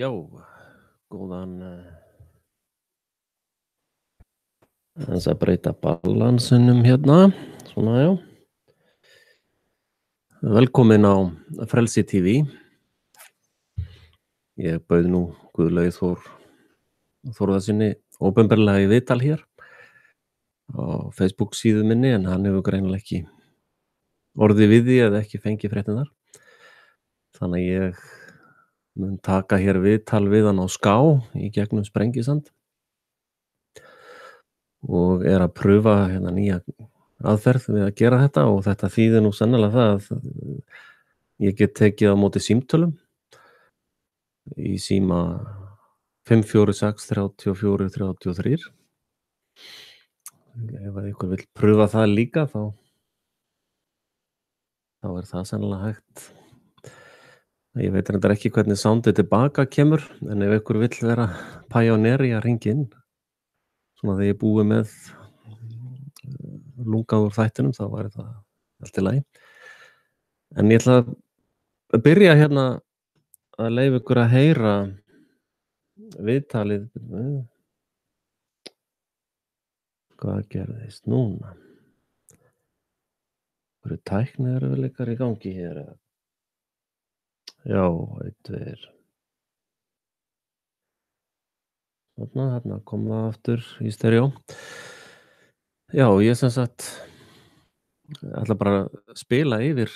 Já, góðan þess að breyta balansinum hérna, svona já. Velkomin á Frelsi TV. Ég bauð nú Guðlaugi Þórðarsyni opinberlega í viðtal hér á Facebook síðu minni en hann hefur greinilega ekki orðið við því eða ekki fengið fréttirnar. Þannig að ég mun taka hér viðtal við hann á ská í gegnum Sprengisand og að pröfa hérna nýja aðferð við að gera þetta og þetta þýðir nú sennilega það að ég get tekið á móti símtölum í síma 546 34 33. Ef einhver vill pröfa það líka þá það sennilega hægt. Ég veit reyndar ekki hvernig soundið tilbaka kemur en ef einhver vill vera pioneer í að hringja inn svona þegar ég búi með lungað úr þættinum þá væri það allt í lagi. En ég ætla að byrja hérna að leyfa ykkur að heyra viðtalið. Hvað gerðist núna? Hvað tæknierfiðleikar í gangi hér? Já, 1, 2. Þarna kom það aftur í stereo. Já, ég sem sagt ætla bara að spila yfir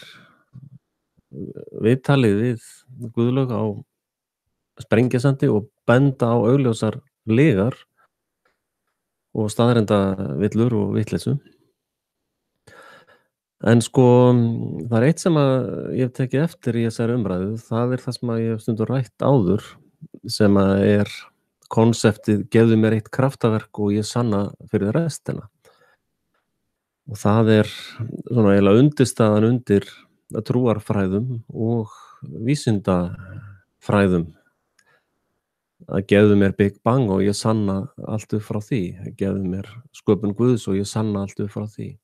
viðtalið við Guðlaug á Sprengisandi og benda á augljósar lygar og staðreyndavillur og vitleysu. En sko, það eitt sem að ég hef tekið eftir í þessari umræðu, það það sem að ég hef stundum rætt áður, sem að konseptið gefðu mér eitt kraftaverk og ég sanna fyrir restina. Og það svona eiginlega undirstaðan undir trúarfræðum og vísindafræðum. Það gefðu mér Big Bang og ég sanna allt upp frá því. Það gefðu mér sköpun Guðs og ég sanna allt upp frá því.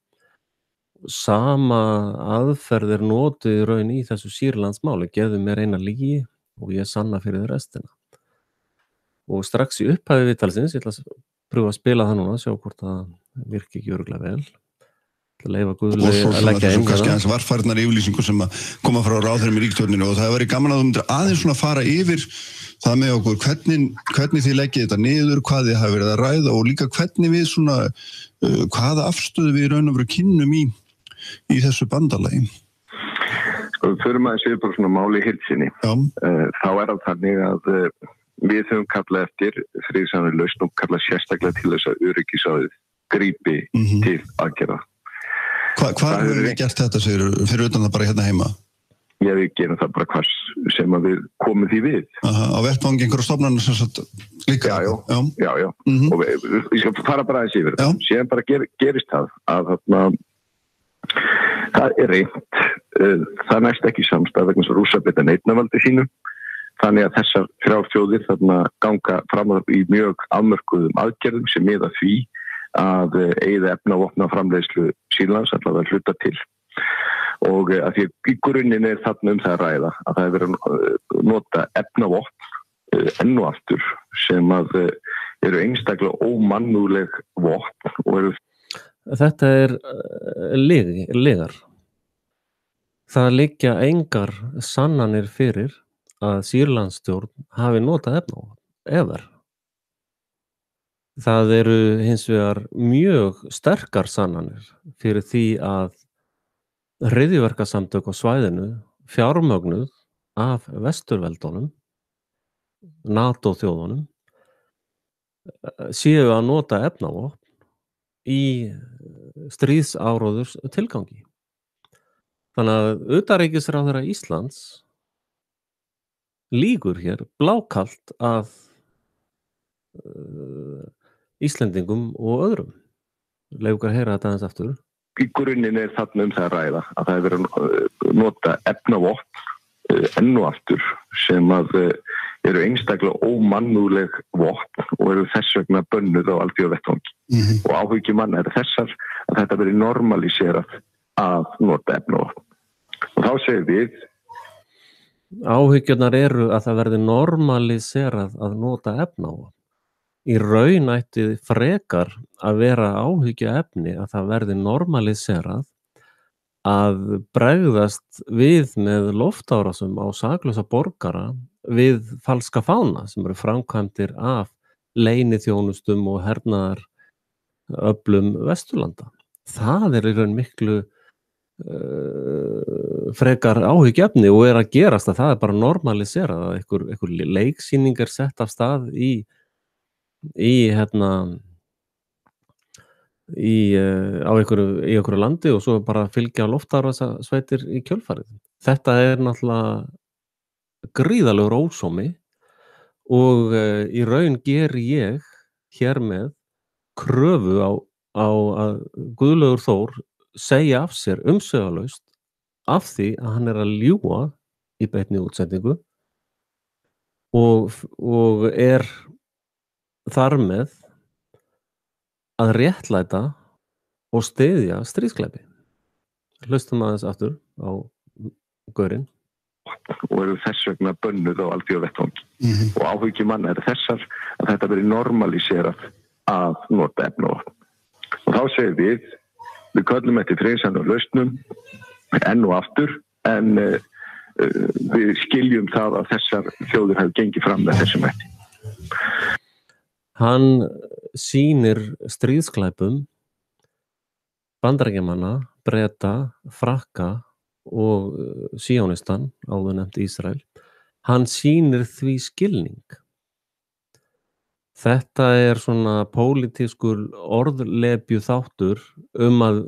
Sama aðferð notuð í raun í þessu Sýrlandsmáli. Gefðu mér eina lygi og ég sanna fyrir restina. Og strax í upphafi viðtalsins, ég ætla að pröfa að spila það núna, sjá hvort það virki ekki örugglega vel. Leyfa Guðlaugi að leggja inn kannski aðeins varfærnar yfirlýsingu sem að koma frá ráðherrum í ríkisstjórninni og það væri gaman að þú myndir aðeins svona fara yfir það með okkur hvernig þið leggið þetta niður, hvað þið hafi verið að ræða og líka hvernig við svona hvaða afstöðu við raun og veru kynnum í þessu bandalagi. Sko, við förum aðeins yfir bara svona máli í heild sinni. Þá það þannig að við höfum kallað eftir friðsamlegri lausn og kallað sérstaklega til þess að öryggisráðið grípi til aðgerða. Hvað hefur við gert þetta, segir fyrir utan það bara hérna heima? Já, við gerum það bara hvað sem að við komum því við. Á vettvangi einhverja stofnanir sem sagt líka? Já. Og við skal fara bara aðeins yfir þetta. Síðan bara gerist það að það reynt. Það næst ekki samstæð vegna svo Rússar beita neitunarvaldi sínu. Þannig að þessar 3 þjóðir ganga fram í mjög afmörkuðum aðgerðum sem miða því að eyða efna og vopna framleiðslu Sýrlands allavega hluta til. Og að því í grunninn þarna það að ræða að það verið að nota efna og vopn enn og aftur sem að eru einstaklega ómannúðleg vopn og Þetta lygar. Það liggja engar sannanir fyrir að Sýrlandsstjórn hafi notað efna og vopn, ever. Það eru hins vegar mjög sterkar sannanir fyrir því að hryðjuverkasamtök á svæðinu fjármögnuð af vesturveldunum, NATO-þjóðunum, séu að nota efnavopn í stríðsáróðurs tilgangi. Þannig að utanríkisráðherra Íslands lýgur hér blákalt að Íslendingum og öðrum. Leyfa ykkur að heyra þetta aðeins aftur. Í grunninn þarna það að ræða að það verið að nota efnavopn enn og aftur sem að eru einstaklega ómannúðleg vopn og eru þess vegna bönnuð á alþjóðavettvangi. Og áhyggju manna þessar að þetta verið normaliserað að nota efnavopn. Og þá segir við áhyggjurnar eru að það verði normaliserað að nota efnavopn. Í raun ætti frekar að vera áhyggjuefni að það verði normaliserað að bregðast við með loftárásum á saklausa borgara við falska fána sem eru framkvæmdir af leyniþjónustum og hernaðar öflum Vesturlanda. Það í raun miklu frekar áhyggjuefni og að gerast að það bara normaliserað að einhver leiksýning sett af stað í á einhverju landi og svo bara fylgja loftárásasveitir í kjölfarið. Þetta náttúrulega gríðalegur ósómi og í raun geri ég hér með kröfu á að Guðlaugur Þór segja af sér umsvifalaust af því að hann að ljúga í beinni útsendingu og þar með að réttlæta og styðja stríðsglæpi. Hlustum aðeins aftur á gaurinn. Og eru þess vegna bönnuð á alþjóðavettvangi. Og áhyggjur manna þessar að þetta verði normaliserað að nota efnavopn. Og þá segir við köllum eftir friðsamlegum lausnum enn og aftur, en við skiljum það að þessar þjóðir hafi gengið fram með þessum hætti. Hann sýnir stríðsglæpum Bandaríkjamanna, Breta, Frakka og Síónistan, áður nefnt Ísrael. Hann sýnir því skilning. Þetta svona pólitískur orðlepju þáttur að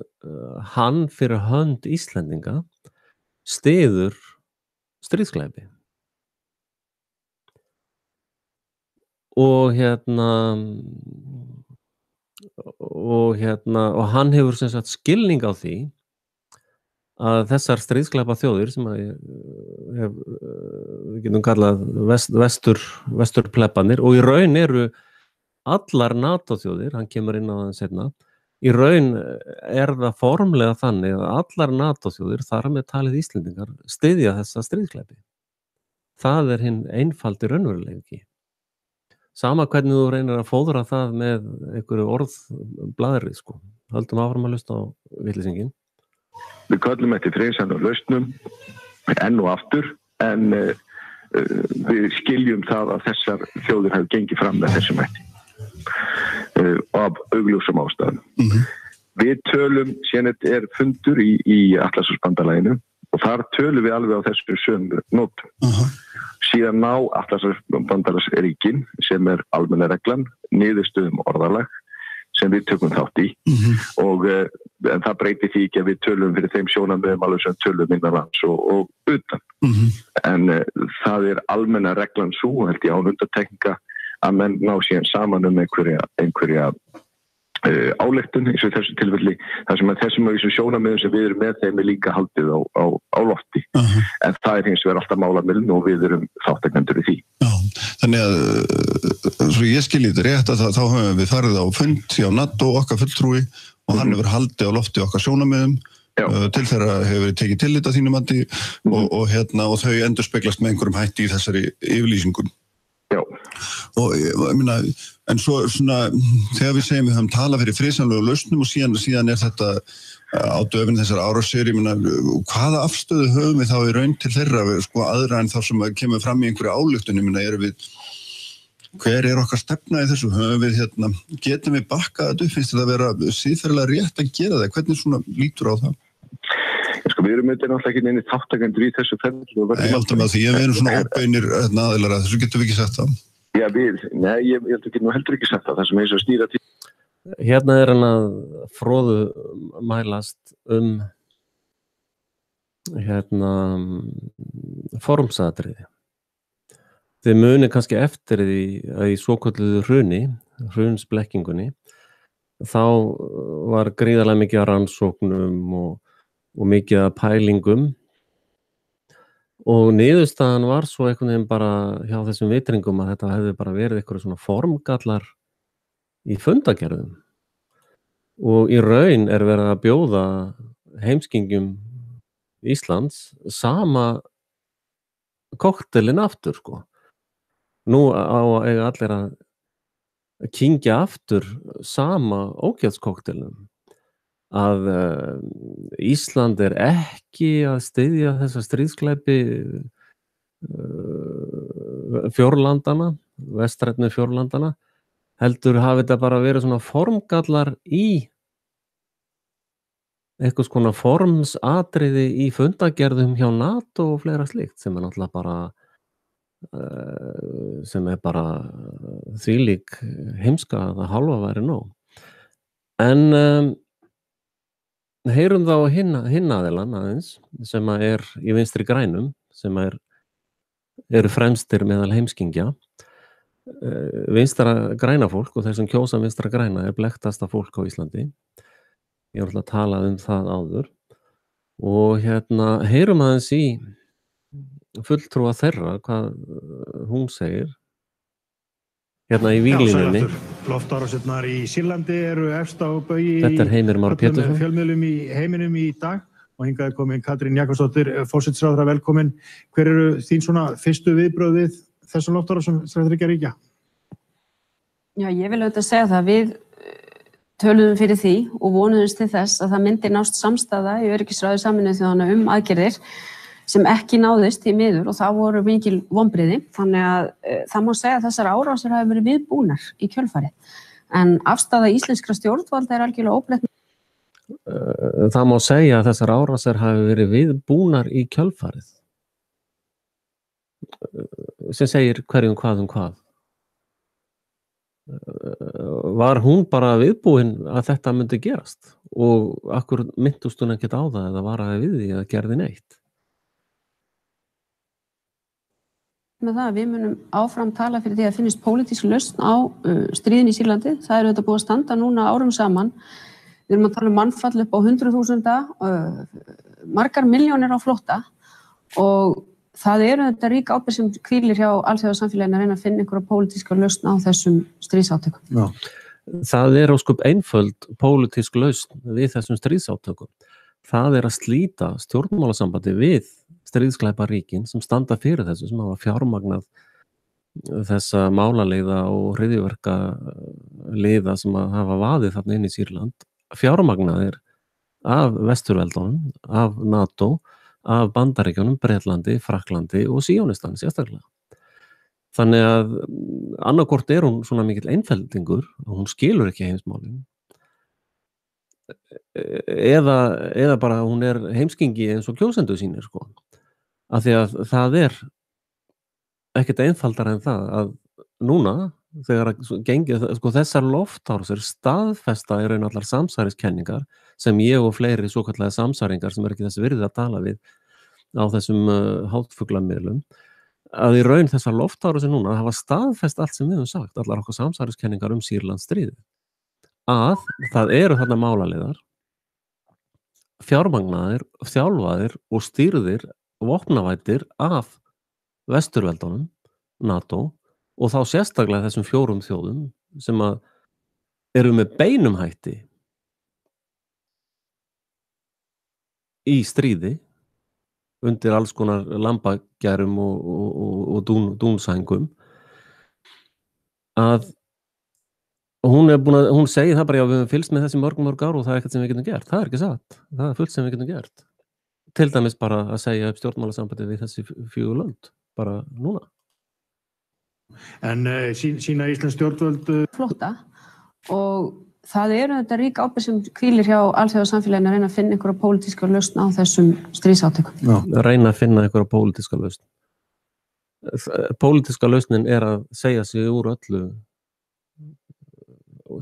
hann fyrir hönd Íslendinga styður stríðsglæpi. Og hann hefur sem sagt skilning á því að þessar stríðsglæpa þjóðir sem við getum kallað vesturpleppanir og í raun eru allar NATO-þjóðir, hann kemur inn á það seinna, í raun það formlega þannig að allar NATO-þjóðir, þar með talið Íslendingar, styðja þessa stríðsglæpi. Það hinn einfaldi raunveruleiki. Sama hvernig þú reynir að fóðra það með einhverju orðblaðri, sko. Höldum áfram að hlusta á vitlýsingin. Við köllum eftir friðsamlegum lausnum enn og aftur, en við skiljum það að þessar þjóðir hafi gengið fram með þessum hætti af augljósum ástæðum. Við tölum, síðan fundur í Atlantshafsbandalaginu og þar tölum við alveg á þessu sömu nótum. Síðan ná Atlantshafsbandalagsríkin sem almenna reglan, niðurstöðum orðalag sem við tökum þátt í og en það breytir því ekki að við tölum fyrir þeim sjónarmiðum alveg sem tölum innanlands og utan. En það almenna reglan svo, held ég án undantekninga, að menn ná síðan saman einhverja ályktun eins og í þessu tilfelli, þar sem þessum sjónarmiðum sem við erum með þeim líka haldið á lofti. En það hins vegar alltaf málamiln og við erum þátttakendur í því. Já, þannig að svo ég skilji þetta rétt að þá höfum við farið á fund hjá NATO okkar fulltrúi og hann hefur haldið á lofti okkar sjónarmiðum til þeirra hefur verið tekið tillit að þínum mati og þau endurspeglast með einhverjum hætti í þessari yfirlýsingum. Já. Og ég meina, en svo svona þegar við segjum við höfum talað fyrir friðsamlegum lausnum og síðan þetta á döfin þessar árásir, ég meina, hvaða afstöðu höfum við þá í raun til þeirra, sko, aðra en þá sem kemur fram í einhverju ályktun, ég meina, hver okkar stefna í þessu, höfum við getum við bakkað þetta upp, finnst þetta að vera siðferðilega rétt að gera það, hvernig svona lítur á það? Sko, við erum náttúrulega ekki neini þáttakendur í þessu ferli. Ég held að því að við erum svona óbeinir aðilar að þessu, getum við ekki sagt það? Já, ég heldur ekki sagt það, það sem eins og snýra til. Hérna hann að fróðu mælast formsatriði. Þið muni kannski eftir því að í svokölluðu hrunsblekkingunni, þá var gríðarlega mikið af rannsóknum og mikið af pælingum og niðurstaðan var svo einhvern veginn bara hjá þessum vitringum að þetta hefði bara verið eitthvað svona formgallar í fundagerðum og í raun verið að bjóða heimskingjum Íslands sama kokteilinn aftur sko. Nú á að eiga allir að kyngja aftur sama ógeðskokteilnum að Ísland ekki að styðja þessa stríðsglæpi fjórlandana, vestrænni fjórlandana, heldur hafi þetta bara verið svona formgallar í einhvers konar formsatriði í fundagerðum hjá NATO og fleira slíkt sem náttúrulega bara sem bara þvílík heimska að það hálfa væri nóg. En heyrum þá hinn aðilann aðeins sem í Vinstri grænum sem eru fremstir meðal heimskingja. Vinstra græna fólk og þeir sem kjósa vinstra græna blektasta fólk á Íslandi. Ég var alltaf að tala það áður og heyrum aðeins í fulltrúa þeirra hvað hún segir í víglínunni. Loftárásirnar í Sýrlandi eru efst á baugi Þetta Heimir Már Pétursson. Fjölmiðlum í heiminum í dag og hingað komin Katrín Jakobsdóttir, forsætisráðherra, velkomin. Hver eru þín svona fyrstu viðbrögð við þessum loftárásum þriggja ríkja? Já, ég vil auðvitað segja það. Við töluðum fyrir því og vonuðumst til þess að það myndi nást samstaða í öryggisráði Sameinuðu þjóðanna aðgerðir sem ekki náðist í miður og það voru mikil vonbrigði. Þannig að það má segja að þessar árásir hafi verið viðbúnar í kjölfarið. En afstaða íslenskra stjórnvalda algjörlega óbreytt. Það má segja að þessar árásir hafi verið viðbúnar í kjölfarið. Sem segir hverjum hvað hvað. Var hún bara viðbúin að þetta myndi gerast og akkur minntust hún ekkert á það eða varaði við því að gerði neitt? Með það að við munum áfram tala fyrir því að finnist pólitísk lausn á stríðin í Sýrlandi. Það auðvitað búið að standa núna árum saman. Við erum að tala mannfall upp á 100.000, margar milljónir á flótta og það auðvitað rík ábyrgð sem hvílir hjá alþjóðasamfélaginu að reyna að finna einhverja pólitíska lausn á þessum stríðsátökum. Já. Það ósköp einföld pólitísk lausn við þessum stríðsátökum. Það að slíta stjórnmálasambandi við stríðsglæparíkin sem standa fyrir þessu, sem hafa fjármagnað þessa málaleiða og hryðjuverka leiða sem hafa vaðið þarna inn í Sýrland, fjármagnaðir af Vesturveldunum, af NATO, af Bandaríkjunum, Bretlandi, Frakklandi og Síónistan sérstaklega. Þannig að annarkvort hún svona mikill einfeldingur og hún skilur ekki heimsmálin eða bara hún heimskingi eins og kjósendur sínir sko. Af því að það ekkert einfaldara en það að núna þegar gengið sko, þessar loftárásir staðfesta í raun allar samsæriskenningar sem ég og fleiri svokallaðir samsæringar sem ekki þess virði að tala við á þessum hátfuglamiðlum að í raun þessar loftárásir núna hafa staðfest allt sem við höfum sagt, allar okkar samsæriskenningar Sýrlandsstríðið. Að það eru þarna málaliðar, fjármagnaðir, þjálfaðir og stýrðir vopnavættir af Vesturveldunum, NATO og þá sérstaklega þessum 4 þjóðum sem eru með beinum hætti í stríði undir alls konar lambagærum og dúnsængum að hún segir það bara já við höfum fylgst með þessi mörg ár og það ekkert sem við getum gert. Það ekki satt. Það fullt sem við getum gert. Til dæmis bara að segja upp stjórnmálasambandi við þessi 4 lönd bara núna. En sína íslensk stjórnvöld flótta og það þetta rík ábyrgð sem hvílir hjá alþjóðasamfélaginu að reyna að finna einhverja pólitíska lausn á þessum stríðsátökum. Reyna að finna einhverja pólitíska lausn. Pólitíska lausnin að segja sig úr öllu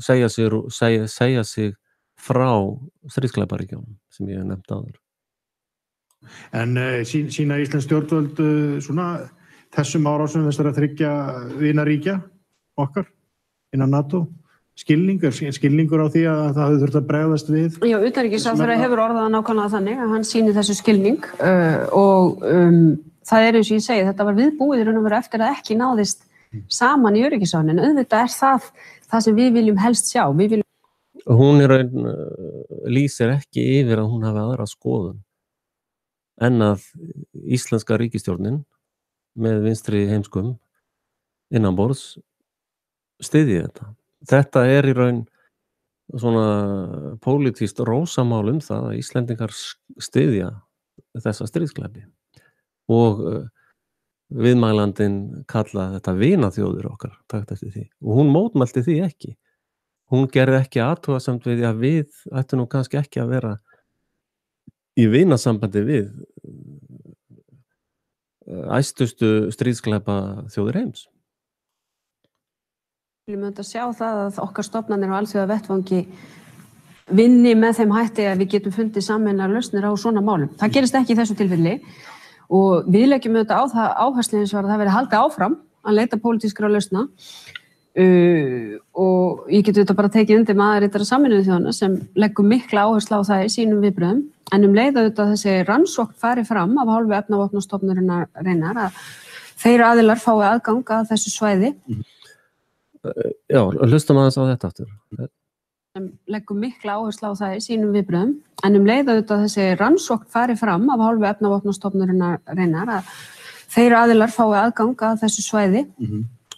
segja sig frá stríðsglæparíkjunum sem ég hef nefnt áður. En sína íslensk stjórnvöld svona þessum árásum þessara 3 vinaríkja okkar innan NATO skilningur á því að það hefur þurft að bregðast við? Já, utanríkisráðherra hefur orðað nákvæmlega þannig að hann sýni þessu skilning og það eins og ég segi, þetta var viðbúið í raun og veru eftir að ekki náðist saman í öryggisráðinu, en auðvitað það sem við viljum helst sjá. Hún í raun lýsir ekki yfir að hún hafi aðra skoðun en að íslenska ríkisstjórnin með vinstri heimskum innanborðs styðji þetta. Þetta í raun svona pólitískt rósamál það að Íslendingar styðja þessa stríðsglæpi og viðmælandinn kalla þetta vinaþjóðir okkar takt eftir því og hún mótmælti því ekki. Hún gerði ekki athugasemd við að við ættum nú kannski ekki að vera í vinasambandi við æstustu stríðsglæpa þjóðir heims. Við viljum auðvitað sjá það að okkar stofnanir á alþjóða vettvangi vinni með þeim hætti að við getum fundið sameiginlegar lausnir á svona málum. Það gerist ekki í þessu tilfelli og við leggjum auðvitað á það áherslu hins vegar að það verði haldið áfram að leita pólitískra lausna og ég get auðvitað bara tekið undir með aðalritara Sameinuðu þjóðanna sem leggur mikla áherslu á það í sínum viðbrögðum en leið auðvitað þessi rannsókn fari fram af hálfu efnavopnastofnunarinnar að þeir aðilar fái aðgang að þessu svæði. Já, hlustum aðeins á þetta aftur. Sem leggur mikla áherslu á það í sínum viðbrögðum en leið auðvitað þessi rannsókn fari fram af hálfu efnavopnastofnunarinnar að þeir aðilar fái aðgang að þessu svæði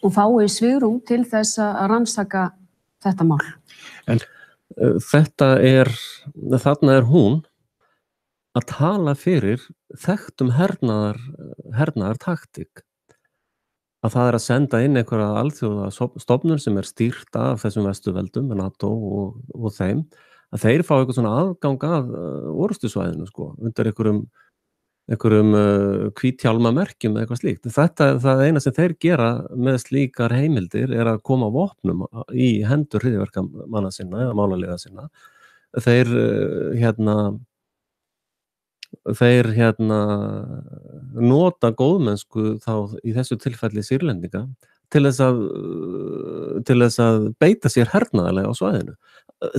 og fái svigrúm til þess að rannsaka þetta mál. En þarna hún að tala fyrir þekktum hernaðartaktík. Að það að senda inn einhverja alþjóða stofnun sem stýrt af þessum vestuveldum, NATO og þeim, að þeir fá eitthvað svona aðgang að orrustusvæðinu, undir einhverjum hvíthjálmamerkjum eða eitthvað slíkt. Þetta það eina sem þeir gera með slíkar heimildir að koma vopnum í hendur hryðjuverkamanna sinna eða málaliða sinna. Þeir nota góðmennsku þá í þessu tilfelli Sýrlendinga til þess að beita sér hernaðarlega á svæðinu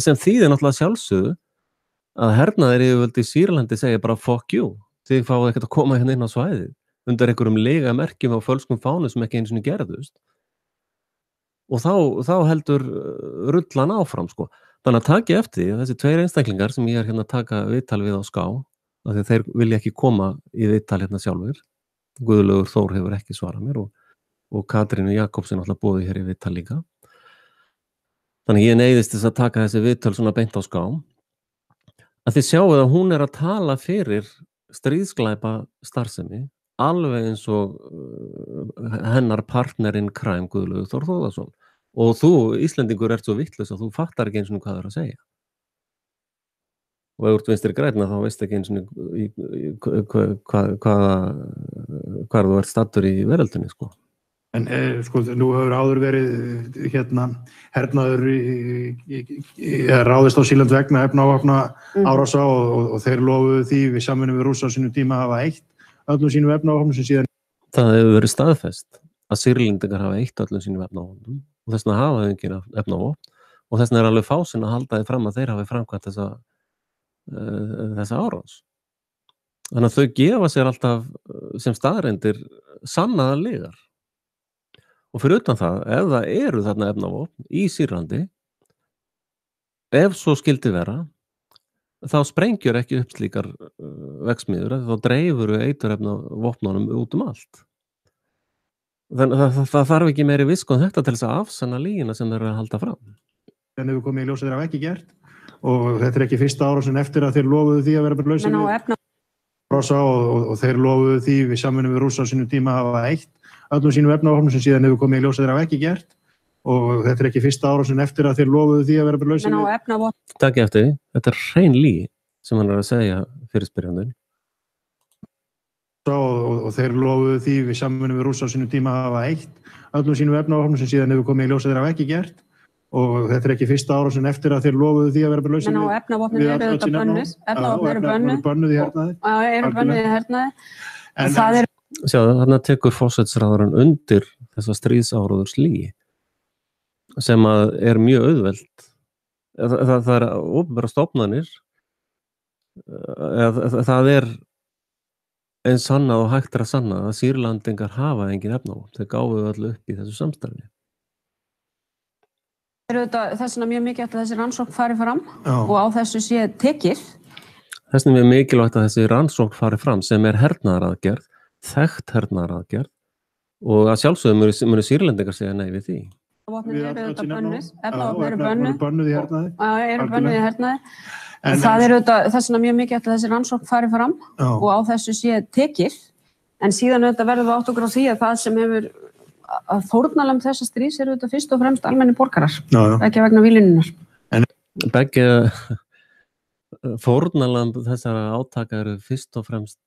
sem þýðir náttúrulega sjálfsögðu að hernaðaryfirvöld í Sýrlandi segja bara fuck you, þið fáið ekkert að koma hérna inn á svæðið undir einhverjum legamerkjum á fölskum fánum sem ekki einu sinni gerðust og þá heldur rullan áfram þannig að taki eftir því að þessi tveir einstaklingar sem ég hérna að taka viðtal við á Ská af því að þeir vilja ekki koma í viðtal hérna sjálfur. Guðlaugur Þór hefur ekki svarað mér og Katrínu Jakobsen alltaf boðið hér í viðtal líka. Þannig ég neyðist þess að taka þessi viðtal svona beint á Ská. Að þið sjáuð að hún að tala fyrir stríðsglæpa starfsemi alveg eins og hennar partnerinn crime Guðlaugur Þór Þórðarson. Og þú, Íslendingur, ert svo vitlaus að þú fattar ekki eins og hvað það að segja. Og ef þú ert vinstri grænna þá veist ekki eins og hvað þú ert staddur í veröldinni, En nú hefur áður verið hernaður ráðist á Sýrland vegna efnavopna árása og þeir lofuðu því við samvinnu við Rússa á sínum tíma hafa eytt öllum sínum efnavopnum sem síðan. Það hefur verið staðfest að Sýrlendingar hafa eytt öllum sínum efnavopnum og þess vegna hafa engin efnavopn og þess vegna alveg fásin að halda því fram að þeir hafi framkvæmt þessa árás. Þannig að þau gefa sér alltaf sem staðreyndir sannaðar liðar. Og fyrir utan það, ef það eru þarna efnavopn í Sýrlandi, ef svo skildi vera, þá sprengjur ekki upp slíkar verksmiðjur, þá dreifur eiturefnavopnunum út allt. Þannig að það þarf ekki meiri visku en þetta til þess að afsanna lygina sem þeir að halda fram. En hefur komið í ljós að þeir hafa ekki gert og þetta ekki fyrsta árásin eftir að þeir lofuðu því að vera bara lausir og þeir lofuðu því við samvinnu við Rússa á sínum tíma hafa eytt öllum sínum efnavopnum sem síðan hefur komið í ljós að þeir hafa ekki gert og þetta ekki fyrsta árásin eftir að þeir lofuðu því að vera bara lausir. Takk eftir, þetta hrein lygi sem hann að segja fyrir spyrjandinn. Og þeir lofuðu því við samvinnu við Rússa á sínum tíma hafa eytt öllum sínum efnavopnum sem síðan hefur komið í ljós að þeir hafa ekki gert og þetta ekki fyrsta árásin eftir að þeir lofuðu því að vera bara lausir. Efnavopnin eru auðvitað bönnuð. Efnavopnin eru bönnuð í hernaði. Eru bönnuð í hernaði. Sjáðu, þarna tekur forsætisráðherrann undir þessa stríðsáróðurs lygi sem að mjög auðvelt. Það opinberar stofnanir. Það eins sannað og hægt að sanna að Sýrlandingar hafa engin efnavopn. Þeir gáfu öll upp í þessu samstarfi. Þess vegna mjög mikilvægt að þessi rannsókn fari fram og á þessu sé tekið. Þess vegna mjög mikilvægt að þessi rannsókn fari fram sem hernaðaraðgerð, þekkt hernaðaraðgerð og að sjálfsögðu munu Sýrlendingar segja nei við því. Vopnin eru auðvitað bönnuð, efnavopn eru bönnuð í hernaði. Eru bönnuð í hernaði. Það er auðvitað þess vegna mjög mikið að þessi rannsókn fari fram og á þessu sé tekið, en síðan auðvitað verðum við átt okkur á því að það sem hefur að fórnarlamb þessa stríðs eru auðvitað fyrst og fremst almennir borgarar, ekki vegna víglínunar. Begge fórnarlamb þessara átaka eru fyrst og fremst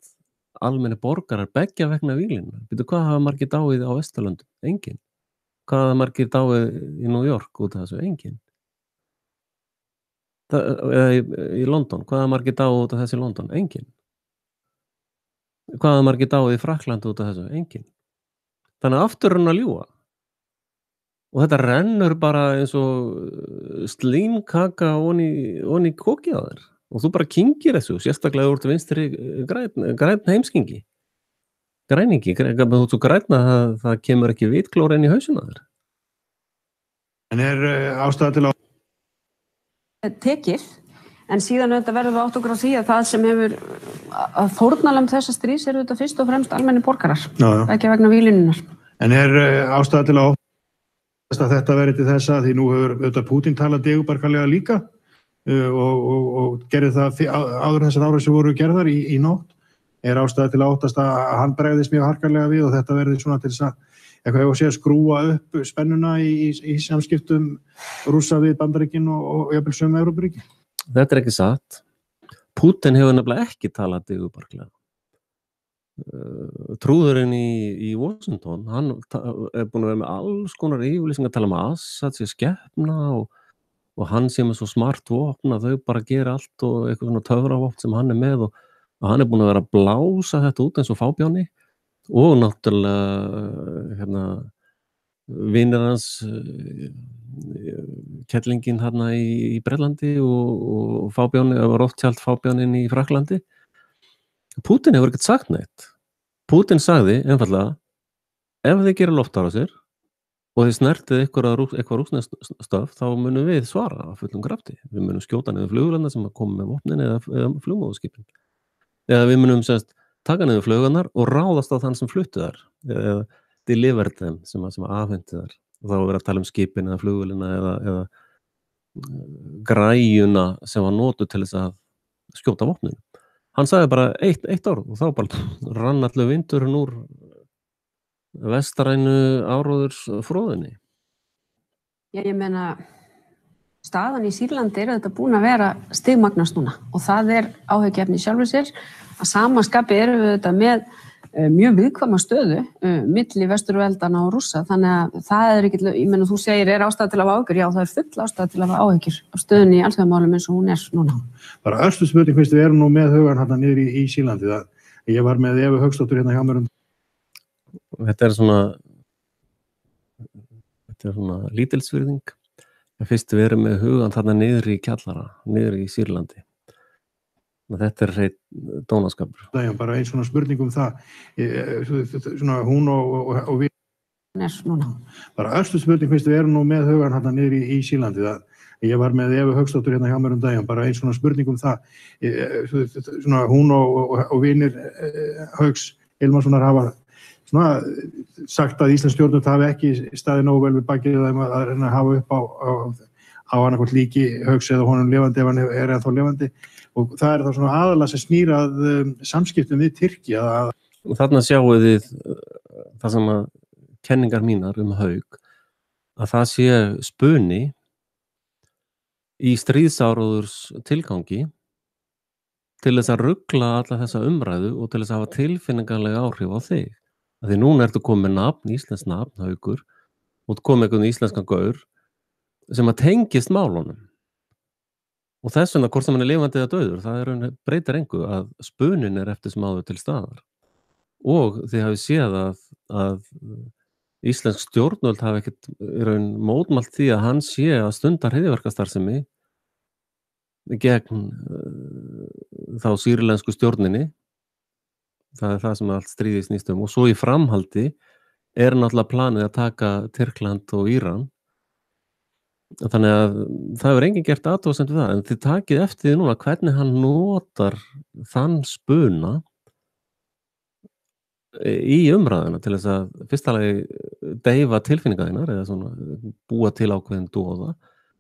almennir borgarar, begge vegna víglínunar. Býtu, hvað hafa margir dáið á Vesturlöndum? Engin. Hvað hafa margir dáið í New York út af þessu? Engin. Eða í London, hvað hafa margir dáið út af þessu í London? Engin. Hvað hafa margir dáið í Frakklandi út af þessu? Engin. Þannig að aftur hann að ljúga. Og þetta rennur bara eins og slímkaka onni kokið á þér. Og þú bara kyngir þessu, sérstaklega úr til vinstri grænn heimskingi. Græningi, þú ert svo grænn að það kemur ekki vitklór inn í hausinn á þér. En ástæða til að tekið, en síðan auðvitað verðum við átt okkur á því að það sem hefur að fórnarlamb þessa stríðs eru auðvitað fyrst og fremst almennir borgarar, ekki vegna víglínunar. En ástæða til að þetta verið til þess að því nú hefur auðvitað Pútín talað digubarkalega líka og gerði það áður þessar árið sem voru gerðar í nótt, ástæða til að óttast að hann bregðist mjög harkalega við og þetta verði svona til þess að eitthvað hefur að segja skrúa upp spennuna í samskiptum Rússa við Bandaríkin og jafnvel sömu Evrópuríki. Þetta ekki satt. Pútín hefur nefnilega ekki talað digubarkalega. Trúðurinn í Washington, hann búin að vera með alls konar yfirlýsingar að tala Assad sé skepna og hann sé með svo smart vopn að þau bara gera allt og eitthvað svona töfravopn sem hann með og hann búin að vera að blása þetta út eins og fábjáni og náttúrulega vinir hans kettlingin hérna í Bretlandi og fábjáni, var oft tjald fábjánin í Frakklandi. Pútín hefur ekkert sagt neitt. Pútín sagði einfallega, ef þið gerir loftárásir og þið snertið eitthvað rússneskt stöf, þá munum við svara á fullum krafti. Við munum skjóta niður flugvélarnar sem koma með vopnin eða flugmóðurskipin. Eða við munum taka niður flugvélarnar og ráðast á þann sem fluttu þar, eða deliver them sem afhentu þar. Og þá var verið að tala um skipin eða flugvélina eða græjuna sem var notuð til þess að skjóta vopninu. Hann sagði bara eitt ár og þá bara rann allur vindurinn úr vestrænu áróðurs fróðinni. Ég meina, staðan í Sýrlandi þetta búin að vera stigmagnast núna og það áhyggjuefni sjálfur sér. Að sama skapi erum við þetta með mjög viðkvæma stöðu milli vesturveldana og Rússa, þannig að það ekki, ég meina þú segir ástæða til að hafa áhyggjur, já það full ástæða til að hafa áhyggjur af stöðunni í alþjóðamálum eins og hún núna. Bara örstu spurning finnst við nú með hugan hérna niður í Sýrlandi, ég var með Evu Hauksdóttur hérna hjá mér Þetta er svona lítilsvirðing. Fyrst við erum með hugan þarna niður í kjallara, niður í Sýrlandi. Þetta hreinn dónaskapur. Það bara einn svona spurning það. Svona hún og við. Bara örstu spurning finnst við nú með hugan hérna niður í Sýrlandi. Ég var með Evu Hauksdóttur hérna hjá mér daginn, bara einn svona spurning það. Svona hún og vinir Hauks Hilmarssonar hafa svona sagt að íslensk stjórnvöld hafi ekki staðið nógu vel við bakið þeim að reyna að hafa upp á annarkvort líki Hauks eða honum lifandi ef hann ennþá lifandi. Og það þá svona aðalega sem snýr að samskiptum við Tyrki. Þarna sjáum við það sem að kenningar mínar Hauk, að það sé spuni í stríðsáróðurs tilgangi til þess að rugla alla þessa umræðu og til þess að hafa tilfinningarlega áhrif á þig. Því núna ertu komið nafn, íslenskt nafn, Haukur, og komið einhvern íslenskan gaur sem að tengist málunum. Og þess vegna, hvort sem hann lifandi eða dauður, það breytir engu að spunin eftir sem áður til staðar. Og þið hafið séð að íslensk stjórnvöld hafi ekkert í raun mótmælt því að hann sé að stunda hryðjuverkastarfsemi gegn þá sýrlensku stjórninni. Það það sem allt stríðið snýst og svo í framhaldi náttúrulega planið að taka Tyrkland og Íran. Þannig að það hefur enginn gert athugasemd við það, en þið takið eftir því núna hvernig hann notar þann spuna í umræðuna til þess að fyrsta lagi deyfa tilfinningar þínar eða svona búa til ákveðin doða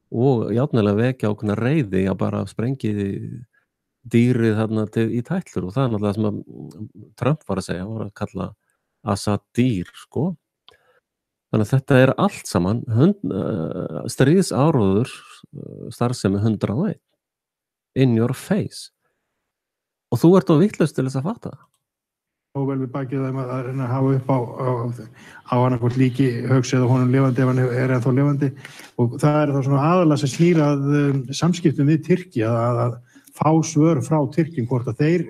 og játnilega vekja ákveðna reiði að bara sprengi dýrið þarna í tætlur og það náttúrulega sem að Trump var að segja, var að kalla Assad dýr, sko. Þannig að þetta allt saman stríðsáróður starfsemi 101 in your face og þú ert á vitlaus til þess að fatta það. Og vel við bakið þeim að reyna að hafa upp á annarkvort líki Hauks eða honum lifandi ef hann ennþá lifandi og það þá svona aðalega sem snýr að samskiptum við Tyrki að fá svör frá Tyrkjum hvort að þeir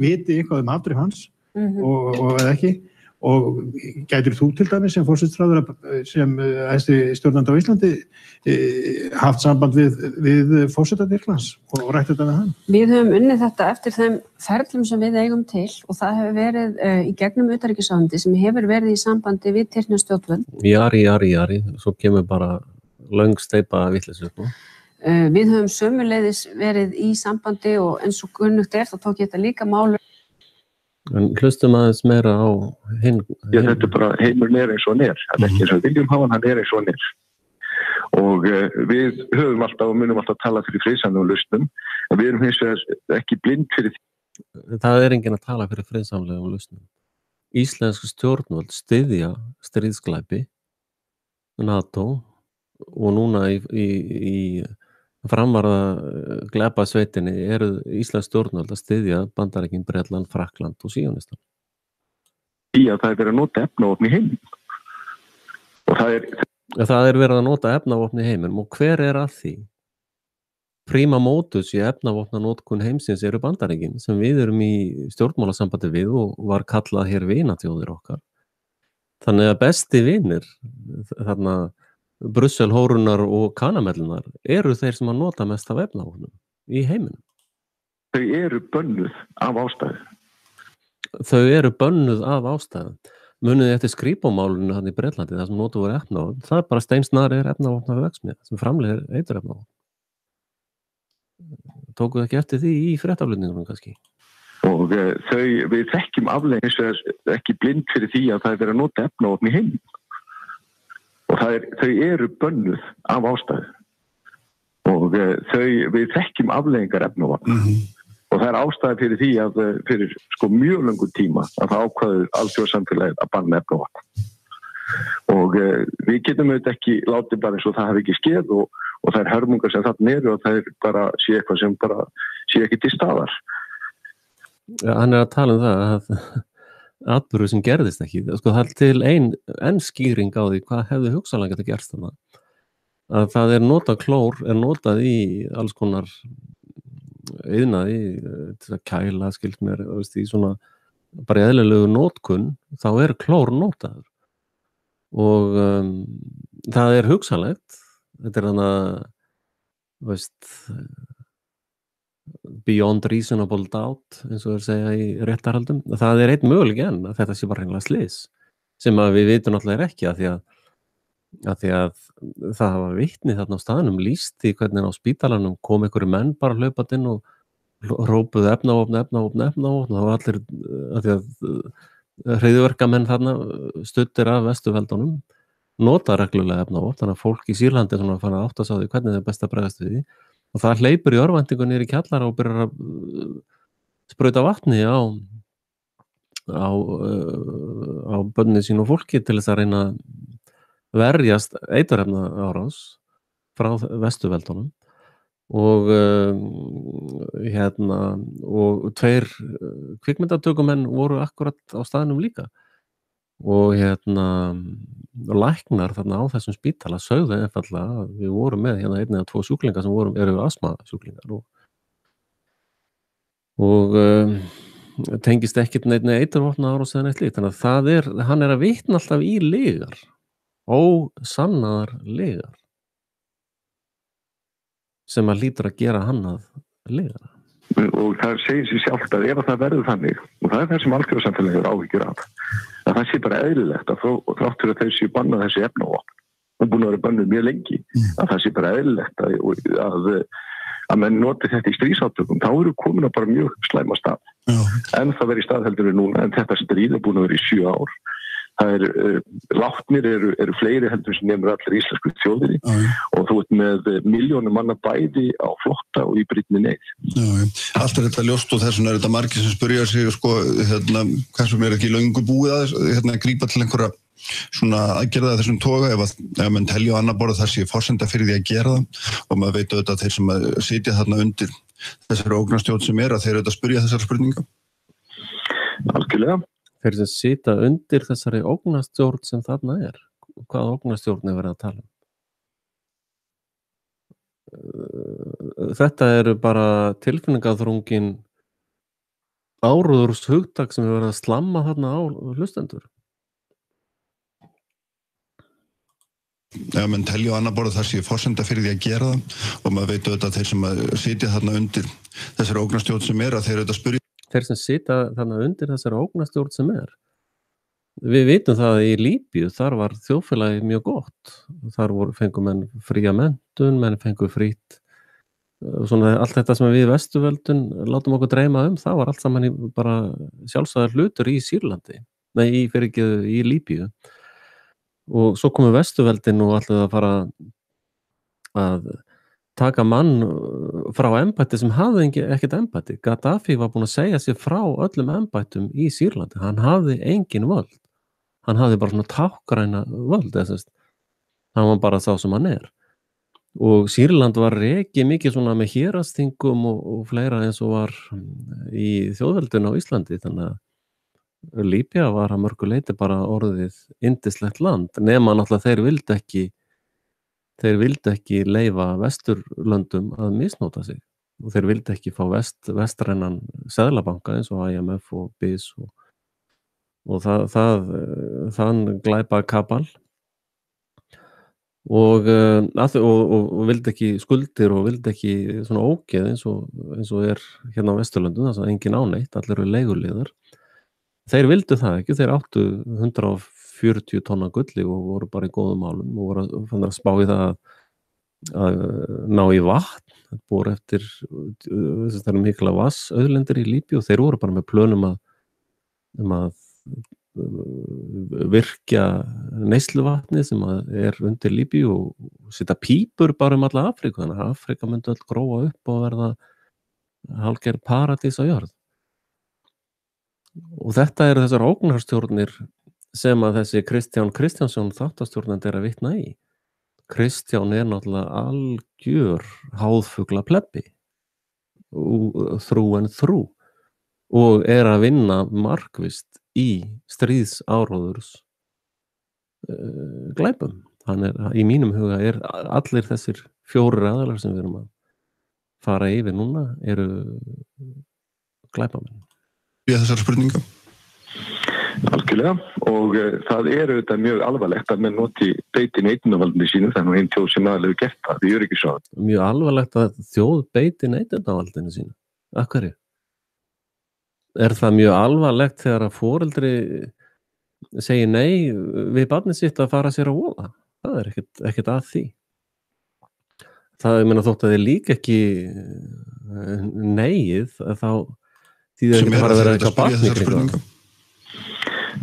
viti eitthvað afdrif hans og eða ekki. Og gætir þú til dæmis sem forsætisráðherra sem æðsti stjórnandi á Íslandi haft samband við forseta Tyrklands og rætt þetta við hann? Við höfum unnið þetta eftir þeim ferlum sem við eigum til og það hefur verið í gegnum utanríkisráðuneyti sem hefur verið í sambandi við tyrknesk stjórnvöld. Jari, svo kemur bara löng steypa vitleysu. Við höfum sömuleiðis verið í sambandi og eins og kunnugt þá tók ég þetta líka málu. En hlustum aðeins meira á hinn. Já, þetta bara heimurinn eins og hann það ekki eins og viljum hafa hann eins og hann og við höfum alltaf og munum alltaf tala fyrir friðsamlegum lausnum en við erum hins vegar ekki blind fyrir því. Það enginn að tala fyrir friðsamlegum lausnum. Íslensk stjórnvöld styðja stríðsglæpi NATO og núna í framvarða glæpasveitinni íslensk stjórnvöld að styðja Bandaríkin, Bretland, Frakkland og Síonistan. Já, það verið að nota efnavopn í heiminum. Og það verið að nota efnavopn í heiminum og hver að því? Prima motus í efnavopnanotkun heimsins eru Bandaríkin sem við erum í stjórnmálasambandi við og var kallað hér vinaþjóðir okkar. Þannig að besti vinir þarna Brussel, hórunar og kanamellunar eru þeir sem að nota mest af efnavopnum í heiminum. Þau eru bönnuð af ástæðu. Munið eftir Skripó-málinu þarna í Bretlandi, það sem notuð voru efnavopn, það bara steinsnari efnavopn af verksmiðja sem framleiðir eiturefnavopn. Tókuð ekki eftir því í fréttaflutningunum kannski? Og við þekkjum afleiðis ekki blind fyrir því að það verið að nota efnavopn í heiminum. Og þau eru bönnuð af ástæðu og við þekkjum afleiðingar efnavopna og það ástæða fyrir því að fyrir mjög löngum tíma að það ákvaður alþjóðasamfélagið að banna efnavopna og við getum auðvitað ekki látið bara eins og það hafi ekki skeð og það hörmungar sem þarna eru og það bara sé eitthvað sem bara sé ekki til staðar. Ja, hann að tala það að atburður sem gerðist ekki. Sko, það til enn skýring á því hvað hefði hugsanlega getað gerst þarna. Að það klór notað í alls konar iðnaði til að kæla, skilt mér, í svona bara í eðlilegu notkun, þá klór notaður. Og það hugsanlegt, þetta þannig beyond reasonable doubt eins og þeir segja í réttarhaldum það einn möguleiki enn að þetta sé bara hreinlega slys sem að við vitum náttúrulega ekki að því að það hafa vitni þarna á staðnum lýst í hvernig á spítalanum kom einhverju menn bara hlaupað inn og hrópuðu efnavopn og það var allir að því að hryðjuverkamenn þarna studdir af Vesturveldunum nota reglulega efnavopn þannig að fólk í Sýrlandi er svona að fara að átta sig á því hvernig það best að bregðast við því og það hleypur í örvæntingu niður í kjallara og byrjar að sprauta vatni á börnin sín og fólki til þess að reyna að verjast eiturefna árás frá Vesturveldunum og og 2 kvikmyndatökumenn voru akkurat á staðnum líka og læknar þarna á þessum spítala sögðu einfaldlega að við vorum með 1 eða 2 sjúklingar sem eru astmasjúklingar og tengist ekkert neinni eiturvopna árás eða neitt slíkt þannig að hann að vitna alltaf í lygar ósannaðar lygar sem að hlýtur að gera hann að lygar og það segir sér sjálft að ef það verður þannig og það það sem alþjóðasamfélagið áhyggjur af að það sé bara eðlilegt að þrátt fyrir að þeir séu bannað þessi efnavopn og búin að vera bannuð mjög lengi að það sé bara eðlilegt að menn noti þetta í stríðsátökum þá eru komin á bara mjög slæma stað En það verið staðheldur núna, en þetta stríð búin að vera í 7 ár. Það látnir eru fleiri heldur sem nefnir allir íslensku þjóðinni og þú ert með milljónum manna bæði á flótta og í brýnni neyð. Allt þetta ljóst og þessum þetta margir sem spyrja sig sko, hvað sem ekki löngu búið að grípa til einhverja svona aðgerða þessum toga ef mann telja á annar borð þar sé forsenda fyrir því að gera það og maður veit auðvitað þeir sem sitja þarna undir þessari ógnarstjórn sem að þeir auðvitað spyrja þessar spurninga. Algjörlega. Þeir sem sita undir þessari ógnarstjórn sem þarna hvað ógnarstjórn verið að tala Þetta eru bara tilfinningaþrungin áróðurs hugtak sem verið að slamma þarna á hlustendur. Ef menn telja á annar borð þar sé forsenda fyrir því að gera það og maður veit auðvitað þeir sem sitja þarna undir þessari ógnarstjórn sem að þeir auðvitað spyrja. Þeir sem sita þarna undir þessari ógnarstjórn sem Við vitum það að í Líbíu, þar var þjóðfélagi mjög gott. Þar fengu menn fría menntun, menn fengu frýtt. Svona allt þetta sem við Vesturveldun látum okkur dreyma það var allt saman bara sjálfsagðar hlutur í Sýrlandi. Í Líbíu. Og svo komu Vesturveldin og ætluðu að fara að taka mann frá embætti sem hafði ekkert embætti. Gaddafi var búinn að segja sig frá öllum embættum í Sýrlandi. Hann hafði engin völd. Hann hafði bara svona tákgræna völd. Hann var bara sá sem hann Og Sýrland var rekið mikið svona með hérastingum og fleira eins og var í þjóðveldinu á Íslandi. Þannig að Líbía var að mörgu leyti bara orðið yndislegt land. Nema náttúrulega þeir vildu ekki leyfa Vesturlöndum að misnóta sig og þeir vildu ekki fá vestrænan seðlabanka eins og IMF og BIS og þann glæpa kabal og vildi ekki skuldir og vildi ekki svona ógeð eins og hérna á Vesturlöndum, þess að engin áneitt, allir eru leiguliðar. Þeir vildu það ekki, þeir áttu 140 tonna gulli og voru bara í góðum málum og voru að spá í það að ná í vatn, búið eftir þessar mikla vassauðlindir í Líbíu og þeir voru bara með plönum að virkja neysluvatni sem undir Líbíu og setja pípur bara alla Afríku, þannig að Afríka myndi öll gróa upp og verða hálfgerð paradís á jörð. Og þetta eru þessar ógnarstjórnir sem að þessi Kristján Kristjánsson þáttastjórnandi að vitna í. Kristján náttúrulega algjör háðfugla plebbi through and through og að vinna markvisst í stríðsáróðurs glæpum. Hann í mínum huga allir þessir 4 aðilar sem við erum að fara yfir núna eru glæpamenn. Þessar spurninga. Algjörlega og það auðvitað mjög alvarlegt að menn noti beiti neitunarvaldinu sínu þannig að einn þjóð sem aðlega gert það, því ekki svo. Mjög alvarlegt að þjóð beiti neitunarvaldinu sínu. Af hverju? Það mjög alvarlegt þegar að foreldri segir nei við barnið sitt að fara sér að voða? Það ekkert að því. Það þótt að þið líka ekki neið þá því það ekki að vera eitthvað barnið.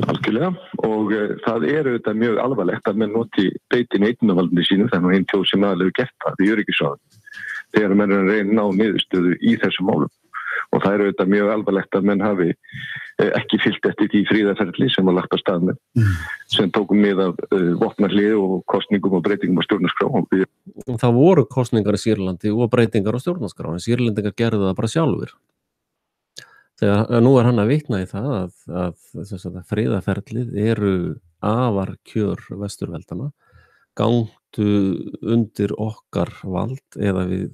Algjörlega og það auðvitað mjög alvarlegt að menn noti beiti neitunarvaldinu sínu þannig að einn þjóð sem aðlega gert það, því ekki svo. Þegar menn að reyna ná niðurstöðu í þessum málum. Og það auðvitað mjög alvarlegt að menn hafi ekki fylgt eftir því fríðarferli sem var lagt á stað með, sem tókum mið af vopnahlið og kosningum og breytingum á stjórnarskrá. Það voru kosningar í Sýrlandi og breytingar á stjórnarskrá, en Sýrlendingar gerðu það bara sjálfur. Þegar nú hann að vitna í það að fríðarferlið eru afar kjör Vesturveldana, gangtu undir okkar vald eða við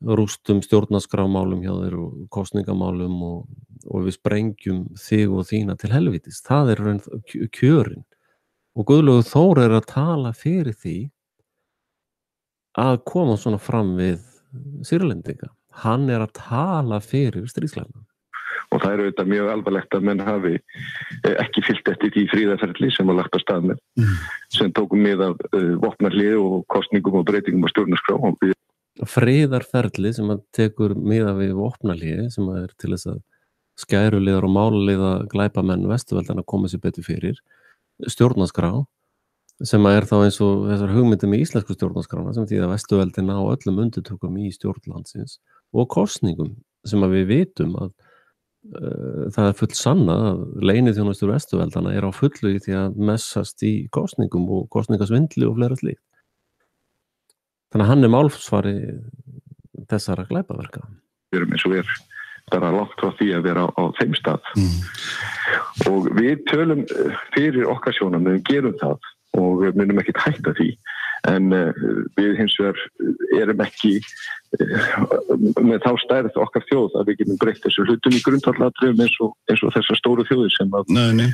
rústum stjórnarskrámálum hjá þeir og kosningamálum og við sprengjum þig og þína til helvítis. Það raun kjörin. Og Guðlaugur Þór að tala fyrir því að koma svona fram við Sýrlendinga. Hann að tala fyrir stríðsglæpum. Og það auðvitað mjög alvarlegt að menn hafi ekki fylgt eftir því fríðarferli sem var lagt á stað með, sem tókum mið af vopnahlið og kosningum og breytingum á stjórnarskrá. Friðarferli sem tekur miða við vopnahlið sem til þess skæruliðar og málaliða glæpamenn Vesturveldana koma sér betur fyrir, stjórnarskrá sem er þá eins og þessar hugmyndir með íslensku stjórnarskrána sem því að Vesturveldin á öllum undirtökum í stjórnlandsins og kosningum sem að við vitum að það full sannað að leyniþjónustur Vesturveldana á fullu í því að messast í kosningum og kosningasvindli og fleira slíkt. Þannig að hann málsvari þessara glæpaverka. Við erum eins og bara langt frá því að vera á þeim stað. Og við tölum fyrir okkar sjónarmiðum, gerum það og við munum ekkert hætta því. En við hins vegar erum ekki með þá stærð okkar þjóð að við getum breytt þessu hlutum í grundvallatriðum eins og þessar stóru þjóðir sem að... Nei.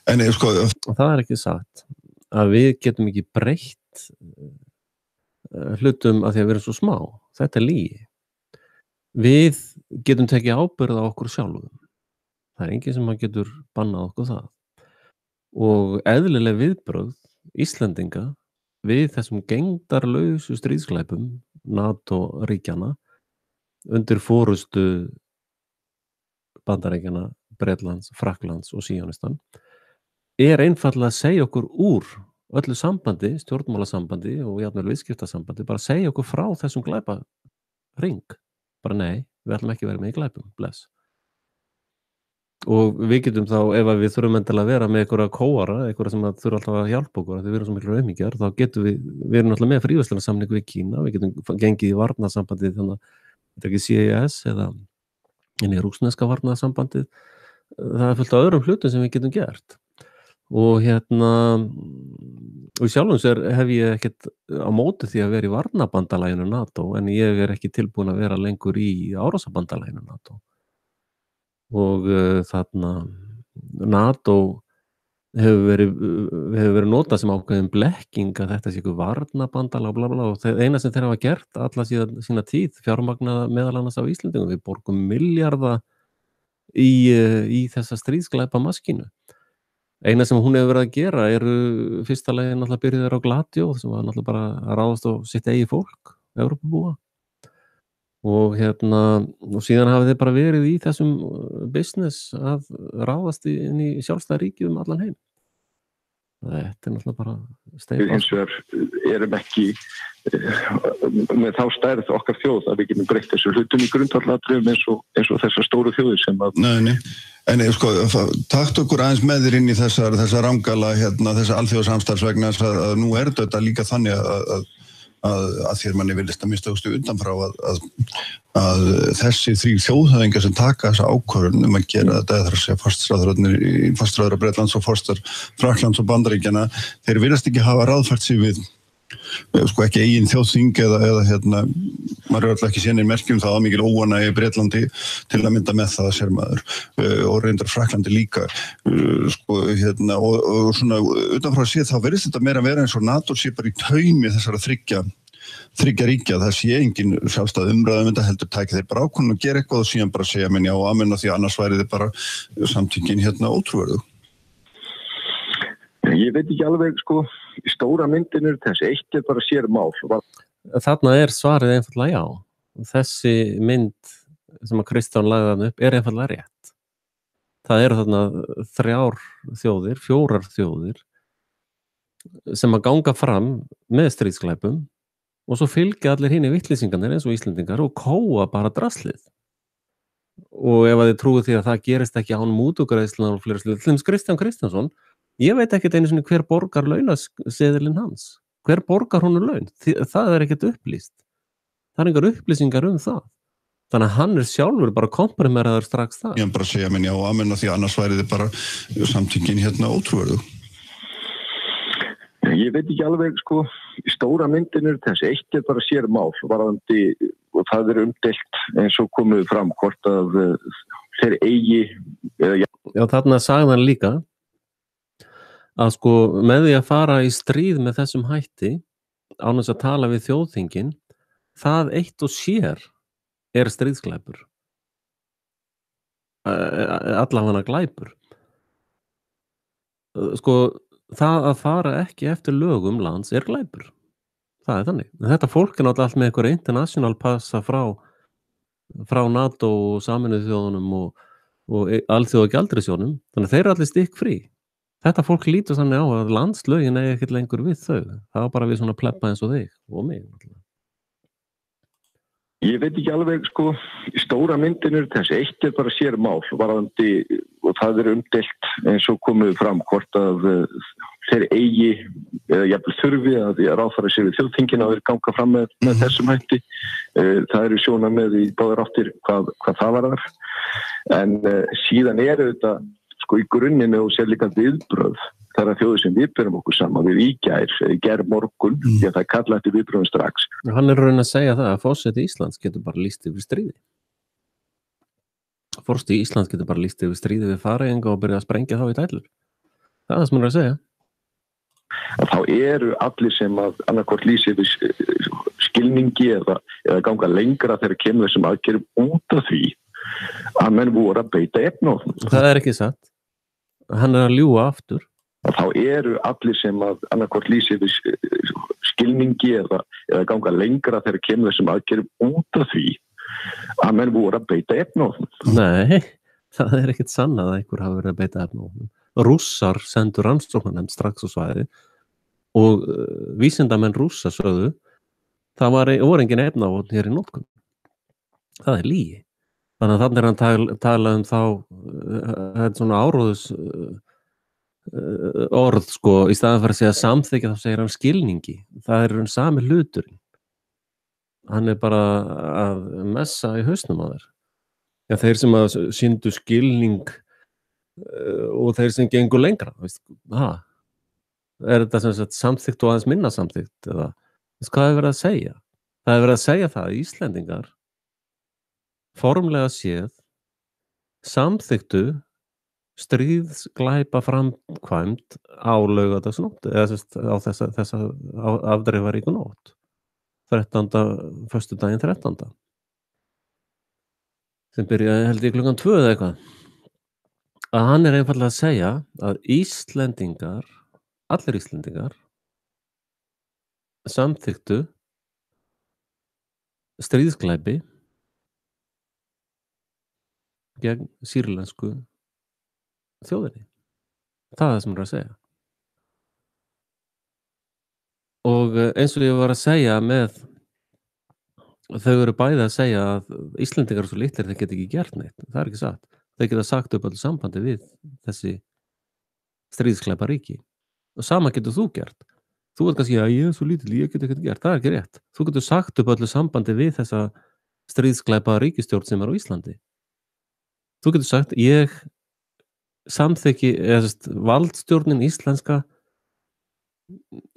En sko... Og það ekki sagt að við getum ekki breytt hlutum að því að við erum svo smá. Þetta lygi. Við getum tekið ábyrgð á okkur sjálfum. Það enginn sem getur bannað okkur það. Og eðlileg viðbrögð Íslendinga við þessum gegndarlausu stríðsglæpum NATO-ríkjana undir forystu Bandaríkjanna, Bretlands, Frakklands og Síonistan einfaldlega að segja okkur úr öllu sambandi, stjórnmálasambandi og jafnvel viðskiptasambandi, bara segja okkur frá þessum glæparing. Bara nei, við ætlum ekki að vera með í glæpum, bless. Og við getum þá, ef við þurfum endilega að vera með einhverja kóara, einhverja sem þurfa alltaf að hjálpa okkur, því við erum svo miklu auðmingjar, þá getum við erum alltaf með fríverslunarsamning við Kína, við getum gengið í varnarsambandið, þannig að þetta ekki CIS eða inn í rússneska varnarsambandið, það fullt af öðrum hlutum sem við getum gert. Og og sjálfum sér hef ég ekkert á móti því að vera í varnarbandalaginu NATO, en ég ekki tilbúin að vera lengur í árásarbandalaginu NATO. Og þarna NATO hefur verið notað sem ákveðin blekking að þetta sé eitthvað varnarbandalag bla bla, og það eina sem þeir hafa gert alla sína tíð, fjármagnaða meðal annars af Íslendingum, við borgum milljarða í þessa stríðsglæpa maskínu. Eina sem hún hefur verið að gera fyrsta lagi náttúrulega byrjuður á Gladio sem var náttúrulega bara að ráðast á sitt eigið fólk, Evrópubúa. Og síðan hafa þeir bara verið í þessum business að ráðast inn í sjálfstæða ríkið allan heim. Þetta náttúrulega bara Við hins vegar erum ekki með þá stærð okkar þjóð að við getum breytt þessu hlutum í grundvallatriðum eins og þessar stóru þjóðir sem að... Nei. En sko, takt okkur aðeins með þér inn í þessa rangala, þessa alþjóðasamstarfs vegna að nú þetta líka þannig að þér manni vilist að mista undanfrá að þessi þrír þjóðhöfðingar sem taka þessa ákvörðun að gera þetta, þar að segja fastráðra Bretlands og forstar Frakklands og Bandaríkjanna, þeir viljast ekki hafa ráðfært sig við sko ekki eigin þjóðþing eða maður alltaf ekki sénir merkjum það að mikil óánægja í Bretlandi til að mynda með það sér maður og reyndar Frakklandi líka sko og svona utanfrá séð þá verðist þetta meira að vera eins og NATO sé bara í taumi þessara þriggja ríkja, það sé engin sjálfstæð umræðum þetta heldur tæki þeir bara ákvörðun og gera eitthvað og síðan bara segja menn já og amen og því annars væri þið bara samtökin ótrúverðu. Ég veit ekki alveg sko í stóra myndinu þessi eitt bara sér mál. Þarna svarið einfaldlega já. Þessi mynd sem að Kristján lagði þarna upp einfaldlega rétt. Það eru þarna 4 þjóðir sem að ganga fram með stríðsglæpum og svo fylgja allir hinni vittlýsingarnir eins og Íslendingar og kóa bara draslið. Og ef þið trúið því að það gerist ekki án mútugreiðsluna og fleiri sluð, Kristján Kristjánsson, ég veit ekkert einu sinni hver borgar launaseðilinn hans. Hver borgar honum laun? Það ekkert upplýst. Það engar upplýsingar það. Þannig að hann sjálfur bara komprimeraður strax það. Ég bara segja menn já og amen og því annars væri þið bara samtökin ótrúverðu. Ég veit ekki alveg sko í stóra myndinu þessi eitt bara sér mál varðandi og það umdeilt eins og komið fram hvort að þeir eigi Já, þarna sagði hann líka að sko með því að fara í stríð með þessum hætti án þess að tala við þjóðþingin það eitt og sér stríðsglæpur allavega glæpur sko það að fara ekki eftir lögum lands glæpur. Það þannig. Þetta fólk náttúrulega allt með einhverja international passa frá NATO og Sameinuðu þjóðunum og alþjóðagjaldeyrissjóðnum, þannig að þeir eru allir stikkfrí. Þetta fólk lítur þannig á að landslögin eigi ekkert lengur við þau. Það var bara við svona plebba eins og þig og mig. Ég veit ekki alveg, sko, í stóra myndinu þessi eitt bara sér mál varðandi, og það umdeilt eins og komið fram hvort að þeir eigi eða jafnvel þurfi að ráðfæra sér við þjóðþingina og þeir ganga fram með þessum hætti. Það eru sjónarmið í báðar áttir hvað það varðar. En síðan þetta, sko, í grunninu og sér líka viðbrögð. Það að þjóðir sem við berum okkur saman við í gær morgun, því að það kalla eftir viðbröðum strax. Hann raun að segja það að forseti Íslands getur bara lýst yfir stríði. Forseti Íslands getur bara lýst yfir stríði við Færeyinga og byrja að sprengja þá í dælur. Það er það sem hann að segja. Þá eru allir sem að annarkvort lýsi yfir skilningi eða ganga lengra þegar kemur þessum aðgerðum út af því að menn voru að beita efnóðum. Það er ekki satt. Hann að ljúga aftur. Þá eru allir sem að annarkvort lýsi yfir skilningi eða ganga lengra þegar kemur þessum aðgerðum út af því að menn voru að beita efnóðum. Nei, það er ekkert sannað að einhver hafi verið að beita efnóðum. Rússar sendur rannsóknarnefnd strax á svæði og vísindamenn Rússa sögðu það voru engin efnávopn hér í notkun. Það er lygi. Þannig að þannig hann tala þá þetta svona áróðus orð, sko, í staðan fyrir að segja samþykja þá segir hann skilningi. Það er sami hluturinn. Hann er bara að messa í hausnum á þér. Já, þeir sem að sýndu skilning og þeir sem gengur lengra, veist, er þetta sem sagt samþykkt og aðeins minna samþykkt eða, veist, hvað er verið að segja? Það er verið að segja það að Íslendingar formlega séð samþykktu stríðsglæpa framkvæmd á laugardagsnótt eða á þessa afdrifaríku nótt 13. föstudaginn 13. sem byrjaði held ég klukkan 2 eða eitthvað. Að hann er einfaldlega að segja að Íslendingar, allir Íslendingar samþyktu stríðsglæpi gegn sýrlensku þjóðinni. Það er það sem hann er að segja. Og eins og ég var að segja með þau eru bæði að segja að Íslendingar eru svo litlir þeir geta ekki gert neitt. Það er ekki satt. Þeir geta sagt upp allir sambandi við þessi stríðsglæpa ríki. Og sama getur þú gert. Þú ert kannski að ég er svo lítill, ég get ekki gert. Það er ekki rétt. Þú getur sagt upp allir sambandi við þessa stríðsglæpa ríkisstjórn sem er á Íslandi. Þú getur sagt, ég samþykki, valdstjórnin íslenska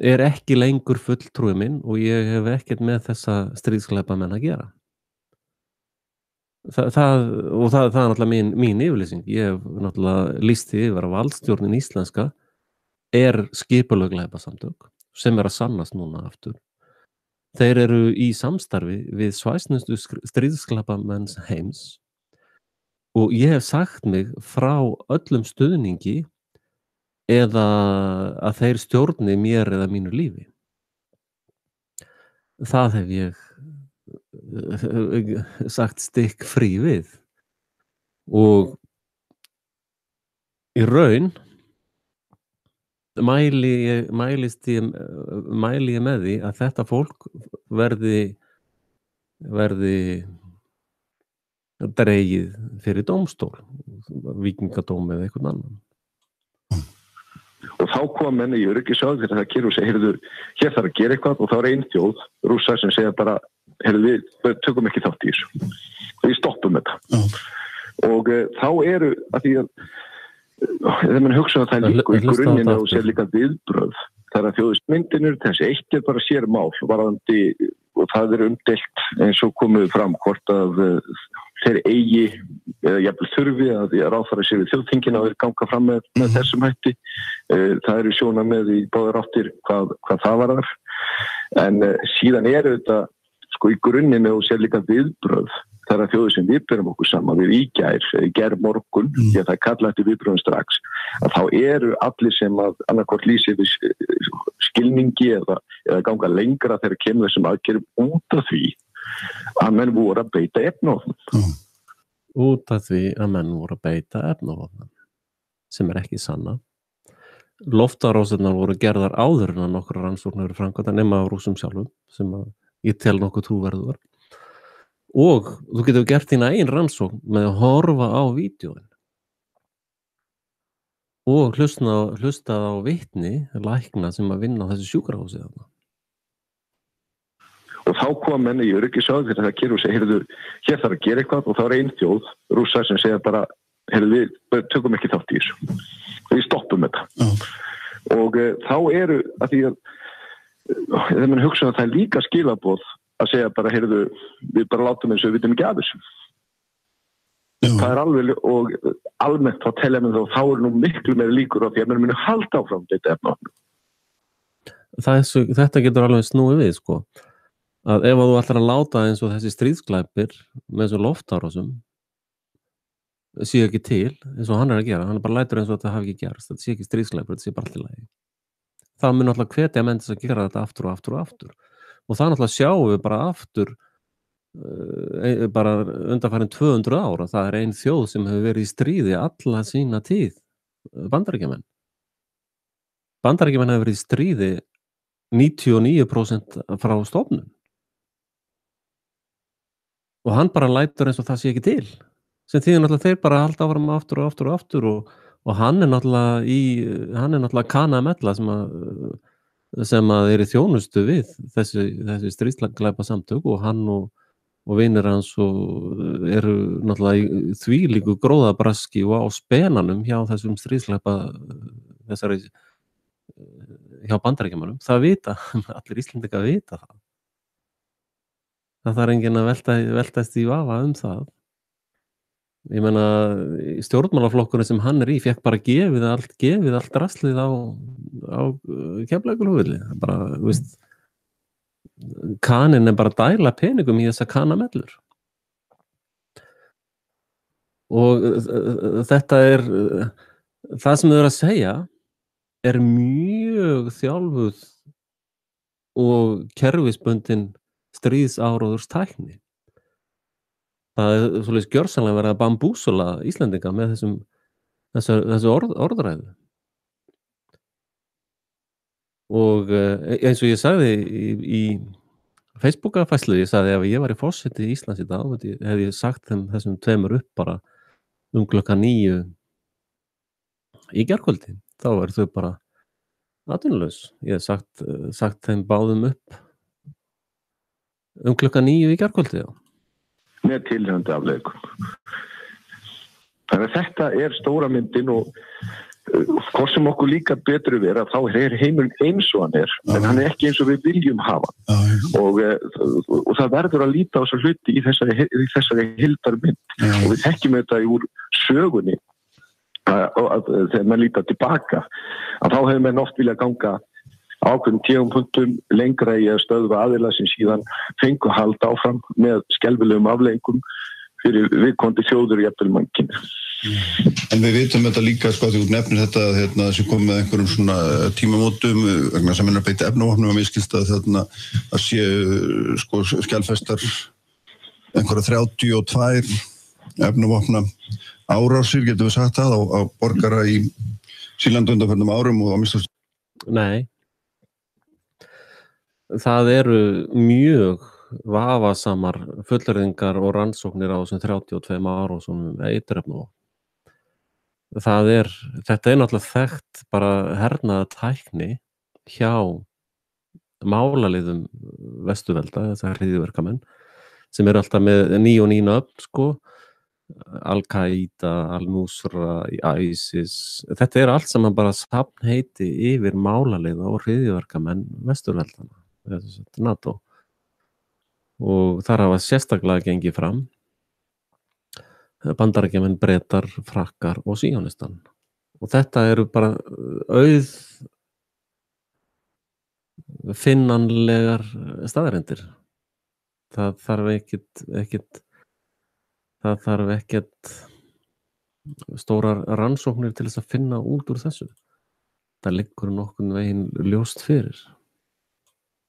er ekki lengur fulltrúi minn og ég hef ekkert með þessa stríðsglæpa menn að gera. Það er náttúrulega mín yfirlýsing. Ég hef náttúrulega lýst því yfir að valdstjórnin íslenska er skipulög glæpasamtök sem er að sannast núna aftur. Þeir eru í samstarfi við svæsnustu stríðsglæpamenns heims og ég hef sagt mig frá öllum stuðningi eða að þeir stjórni mér eða mínu lífi. Það hef ég sagt stikk frí við og í raun mæli ég með því að þetta fólk verði dregið fyrir dómstól, víkingadóm eða einhvern annan. Og þá kom menn í öryggisráð þegar það kemur og segir, heyrðu, hér þarf að gera eitthvað og þá er ein þjóð, Rússar, sem segja bara, heyrðu, við tökum ekki þátt í þessu. Við stoppum þetta. Og þá eru, að því að þegar mann hugsa að það er líka í grunninn og sér líka viðbröð, það að þjóðismyndinu, þessi eitt bara sér mál, varðandi, og það umdeilt eins og komið fram hvort að þeir eigi eða jafnvel þurfi að ráðfæra sér við þjóðþingina og þeir ganga fram með þessum hætti. Það eru sjónarmið í báðar áttir hvað það varðar. En síðan þetta sko í grunninn og sér líka viðbröð. Það að þjóðir sem við berum okkur saman við í gær morgun, því að það kalla eftir viðbröðum strax, að þá eru allir sem að annarkvort lýsi yfir skilningi eða ganga lengra þegar kemur þessum aðgerðum út af því að menn voru að beita efnóðum. út af því að menn voru að beita efnavopnum, sem ekki sanna. Loftárásirnar voru gerðar áður en að nokkrar rannsóknir eru framkvæmdar nema af Rússum sjálfum, sem að ég tel nokkuð trúverðugar. Og þú getur gert þína eigin rannsókn með að horfa á vídeóin og hlusta á vitni, lækna sem að vinna á þessu sjúkrahúsi þarna. Og þá kom menn í öryggisráð þegar það gerur og segir, heyrðu, hér þarf að gera eitthvað og þá ein þjóð, Rússar, sem segja bara, heyrðu, við tökum ekki þátt í þessu. Við stoppum þetta. Og þá eru, að því að þegar mann hugsa að það líka skilaboð að segja bara, heyrðu, við bara látum eins og við vitum ekki af þessu. Það alveg, og almennt þá telja mér þá nú miklu meira líkur á því að mann muni halda áfram þetta efnavopnum. Þetta getur alveg snúið við, sko. Að ef þú ætlar að láta eins og þessi stríðsglæpir með þessu loftárásum sé ekki til, eins og hann að gera, hann bara lætur eins og þetta hafi ekki gerst, þetta sé ekki stríðsglæpur, þetta sé bara allt í lagi. Það mun náttúrulega hvetja menn til að gera þetta aftur og aftur og aftur. Og það náttúrulega sjáum við bara aftur, bara undanfarin 200 ára, það er ein þjóð sem hefur verið í stríði alla sína tíð, Bandaríkjamenn. Bandaríkjamenn hefur verið í stríði 99% frá stofnun. Og hann bara lætur eins og það sé ekki til. Sem þýðir náttúrulega þeir bara halda áfram aftur og aftur og aftur og hann er náttúrulega kanamella sem að er í þjónustu við þessi stríðsglæpa samtök og hann og vinir hans og eru náttúrulega í þvílíku gróðabraski og á spenanum hjá þessum stríðsglæpa þessari hjá Bandaríkjamönnum. Það vita, allir Íslendingar vita það. Það þarf enginn að veltast í vafa það. Ég meina, stjórnmálaflokkurinn sem hann er í fékk bara gefið allt draslið á Keflavíkurflugvelli. Bara, þú veist, kaninn er bara að dæla peningum í þessa kanamellur. Og þetta er, það sem þau eru að segja er mjög þjálfuð og kerfisbundin stríðsáróðurstækni. Það er svolítið gjörsamlega verið að bambúsula Íslendinga með þessu orðræðu. Og eins og ég sagði í Facebook-færslu, ég sagði ef ég var í forseti í Íslands í dag, hefði ég sagt þessum tveimur upp bara klukkan 9 í gærkvöldi. Þá þau bara atvinnulaus. Ég hef sagt þeim báðum upp klukkan 9 í gærkvöldi, já. Með tilhörandi afleiðingum. Þannig að þetta er stóra myndin og hvort sem okkur líka betur vera, þá er heimurinn eins og hann er, en hann er ekki eins og við viljum hafa. Og það verður að líta á þessu hluti í þessari heildarmynd. Og við þekkjum þetta úr sögunni, þegar maður líta tilbaka, að þá hefur menn oft viljað ganga ákveðnum tímapunktum lengra í að stöðva aðila sem síðan fengu að halda áfram með skelfilegum afleiðingum fyrir viðkomandi þjóður í jafnvel mannkynni. En við vitum þetta líka, sko, því þú nefnir þetta sem kom með einhverjum svona tímamótum vegna sem er að beita efnavopnum og mér skilst að það sé sko skjalfestar einhverja 32 efnavopna árásir, getum við sagt það, á borgara í Sýrlandi undanfarnum árum og á mistast. Nei. Það eru mjög vafasamar fullyrðingar og rannsóknir á þessum 32 árásum eiturefnavopn. Þetta er náttúrulega þekkt bara hernaða tækni hjá málaliðum Vesturvelda, þessar hryðjuverkamenn, sem eru alltaf með ný og ný nöfn, sko, Al-Qaida, Al-Nusra, ISIS. Þetta er allt saman bara safnheiti yfir málaliða og hryðjuverkamenn Vesturveldana, NATO. Og þar hafa sérstaklega gengið fram Bandaríkjamenn, Bretar, Frakkar og Síonistan. Og þetta eru bara finnanlegar staðarendir. Það þarf ekkert stórar rannsóknir til þess að finna út úr þessu. Það liggur nokkurn veginn ljóst fyrir.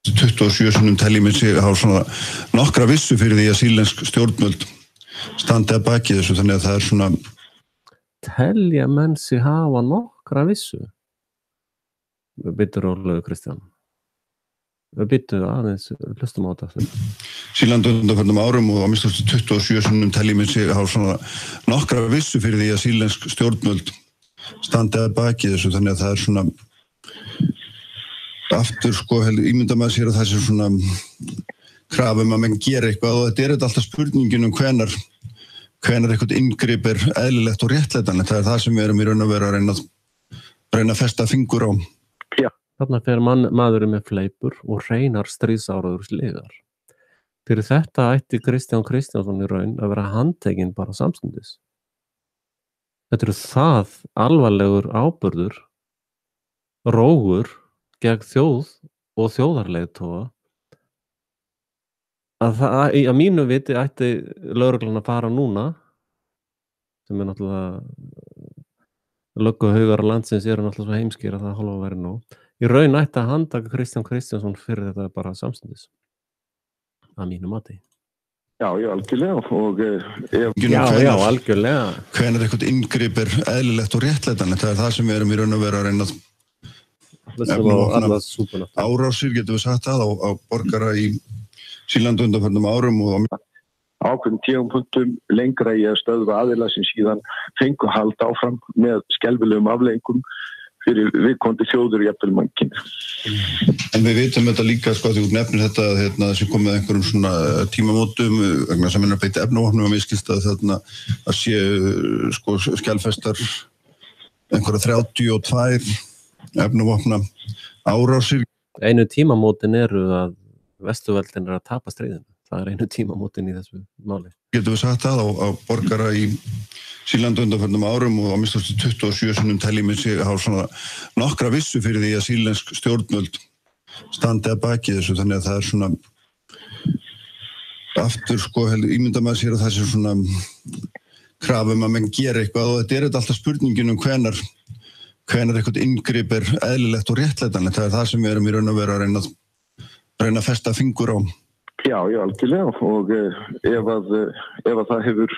27 sinnum telji mig sig hafa svona nokkra vissu fyrir því að sýrlensk stjórnvöld standi að baki þessu, þannig að það svona telja menn sig hafa nokkra vissu. Byttu rólega, Kristján. Byttu aðeins, hlustum á þetta. Sýrland undanförnum árum og á minnst 27 sinnum telji menn sig hafa svona nokkra vissu fyrir því að sýrlensk stjórnvöld standi að baki þessu, þannig að það svona aftur ímynda maður sér að það sé svona krafum að menn gera eitthvað, og þetta alltaf spurningin hvenar eitthvað inngrip eðlilegt og réttlætanlegt. Það það sem við erum í raun og veru að reyna að festa fingur á. Já. Þarna fer maðurinn með fleipur og hreinar stríðsáróður sliðar. Fyrir þetta ætti Kristján Kristjánsson í raun að vera handtekinn bara samstundis. Þetta það alvarlegur áburður, rógur gegn þjóð og þjóðarleiðtoga að mínu viti ætti lögreglan að fara núna, sem náttúrulega lögguhaugar landsins eru náttúrulega svo heimskir að það hálfa væri nú. Í raun ætti að handtaka Kristján Kristjánsson fyrir þetta bara samstundis. Að mínu mati. Já, algjörlega. Og já, algjörlega. Hvenær eitthvað inngrip eðlilegt og réttlætanlegt. Það það sem við erum í raun og veru að reyna árásir, getum við sagt það, á borgara í Sýrlandi undanförnum árum og ákveðnum tímapunktum lengra í að stöðva aðila sem síðan fengu hald áfram með skelfilegum afleiðingum fyrir viðkomandi þjóður og jafnvel mannkyn. En við vitum þetta líka, því út nefnir þetta sem kom með einhverjum svona tímamótum vegna sem að beita efnavopnum, að miskist að sé skjálfestar einhverja 32 efnavopna árásir. Einu tímamótin eru að Vesturveldin að tapa stríðinu. Það einu tímamótin í þessu máli. Getum við sagt það á borgara í Sýrlandi undanförnum árum og á minnst 27 sinnum telji menn sig hafa svona nokkra vissu fyrir því að sýrlensk stjórnvöld standi að baki þessu, þannig að það svona aftur ímynda maður sér að það sé svona krafum að menn gera eitthvað, og þetta alltaf spurningin hvenar eitthvað inngrip eðlilegt og réttlætanlegt. Það það sem við erum í raun og veru að reyna að festa fingur á. Já, algjörlega. Og ef að það hefur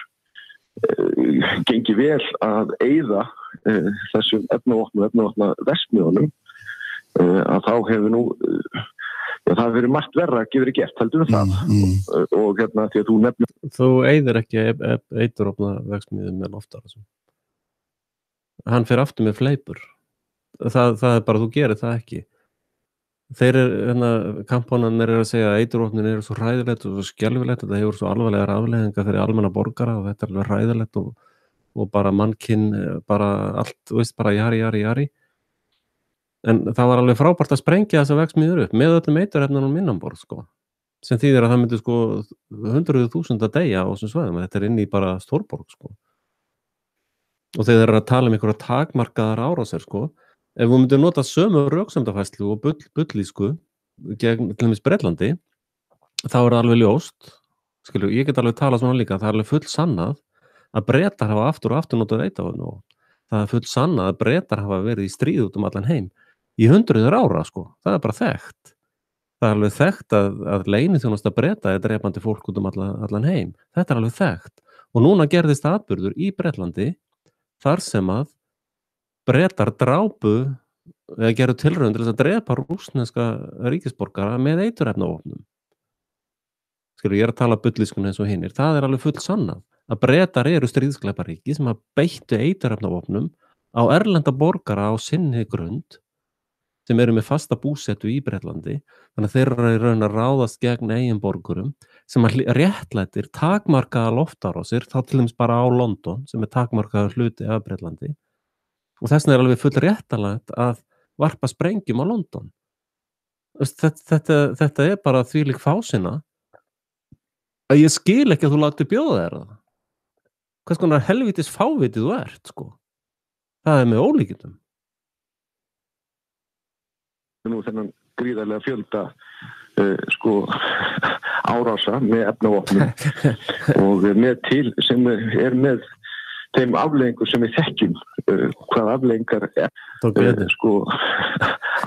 gengið vel að eyða þessum efnavopna verksmiðjunum, að þá hefur nú það hefur verið margt verra að gefa gert, heldur við það. Og því að þú nefnir. Þú eyðir ekki eiturofna verksmiðjum með loftar. Hann fer aftur með fleipur. Það bara, þú gerir það ekki. Þeir kampánarnir að segja að eiturvopnin eru svo hræðilegt og svo skelfilegt, þetta hefur svo alvarlegar afleiðingar fyrir almenna borgara og þetta alveg hræðilegt og bara mannkinn, bara allt, bara jari. En það var alveg frábært að sprengja þessa verksmiðjur upp með öllum eiturefnunum innanborð, sem þýðir að það myndi 100.000 að deyja á þessum svæðum. Þetta inn í bara stórborg, Og þeir eru að tala einhverja takmarkaðar árásir, ef við myndum nota sömu röksemdafærslu og bullísku gegn til dæmis Bretlandi, þá það alveg ljóst, ég get alveg talað svona líka, það alveg full sannað að Bretar hafa aftur og aftur notað eiturvopn, og það full sannað að Bretar hafa verið í stríð út allan heim í 100 ára, það bara þekkt. Það alveg þekkt að leyniþjónusta Breta drepandi fólk út allan heim. Þetta alveg þekkt. Og núna gerðist atburður í Bretlandi þar sem að Bretar drápu eða gerðu tilraun til þess að drepa rússneska ríkisborgara með eiturefnavopnum. Ég að tala bullískuna eins og hinnir. Það alveg full sannað að Bretar eru stríðsglæparíki sem að beittu eiturefnavopnum á erlenda borgara á sinni grund sem eru með fasta búsetu í Bretlandi. Þannig að þeir eru í raun að ráðast gegn eigin borgurum sem að réttlætir takmarkaða loftárásir, þá til dæmis bara á London sem takmarkaður hluti af Bretlandi. Og þess vegna alveg full réttalegt að varpa sprengjum á London. Þetta bara þvílík fásina að ég skil ekki að þú láti bjóða þér það. Hvers konar helvítis fávitið þú ert, Það með ólíkindum. Nú þennan gríðarlega fjölda árása með efnavopnum og með til sem með þeim afleiðingur sem við þekkjum hvað afleiðingar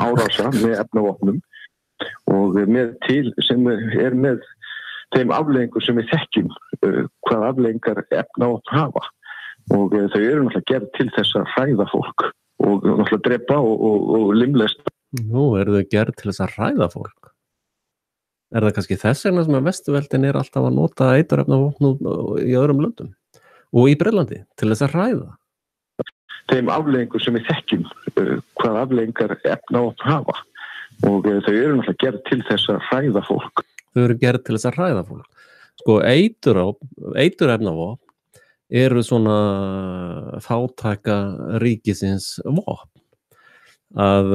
árása með efnavopnum og með til sem með þeim afleiðingur sem við þekkjum hvað afleiðingar efnavopn hafa og þau eru náttúrulega gerð til þess að hræða fólk og náttúrulega drepa og limlesta. Nú eru þau gerð til þess að hræða fólk. Er það kannski þess vegna sem að Vesturveldin er alltaf að nota eiturefnavopn í öðrum löndum og í Bretlandi til þess að hræða? Þeim afleiðingur sem við þekkjum hvað afleiðingar efnavopn hafa og þau eru náttúrulega gerð til þess að hræða fólk. Þau eru gerð til þess að hræða fólk. Sko eiturefnavopn eru svona fátæka ríkisins vopn. Að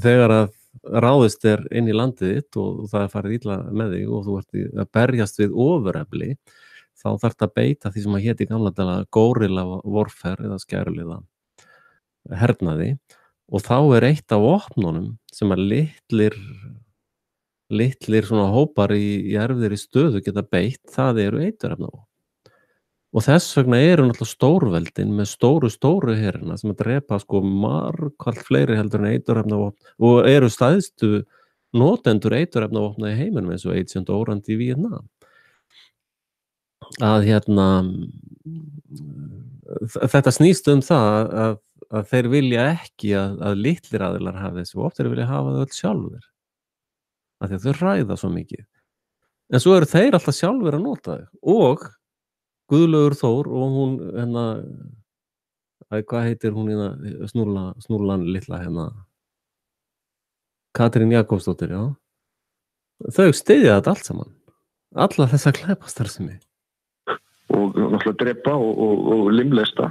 þegar að ráðist inn í landið þitt og það farið illa með þig og þú ert að berjast við ofurefli, þá þarft að beita því sem að héti gamla daga górilla warfare eða skæruliða hernaði og þá er eitt af vopnunum sem að litlir svona hópar í erfiðri stöðu geta beitt, það eru eiturefnavopn. Og þess vegna eru náttúrulega stórveldin með stóru herina sem að drepa sko margfalt fleiri heldur en eiturefnavopn og eru stæðstu notendur eiturefnavopna í heiminum eins og Agent Orange í Víetnam. Að þetta snýst það að þeir vilja ekki að litlir aðilar hafi þessi vopn, þeir vilja hafa þau öll sjálfur. Af því að þau hræða svo mikið. En svo eru þeir alltaf sjálfur að nota þau og Guðlaugur Þór og hún hvað heitir hún snúrlan litla Katrín Jakobsdóttir, já. Þau styðja þetta allt saman. Alla þessa glæpastarfsemi. Og náttúrulega drepa og limlesta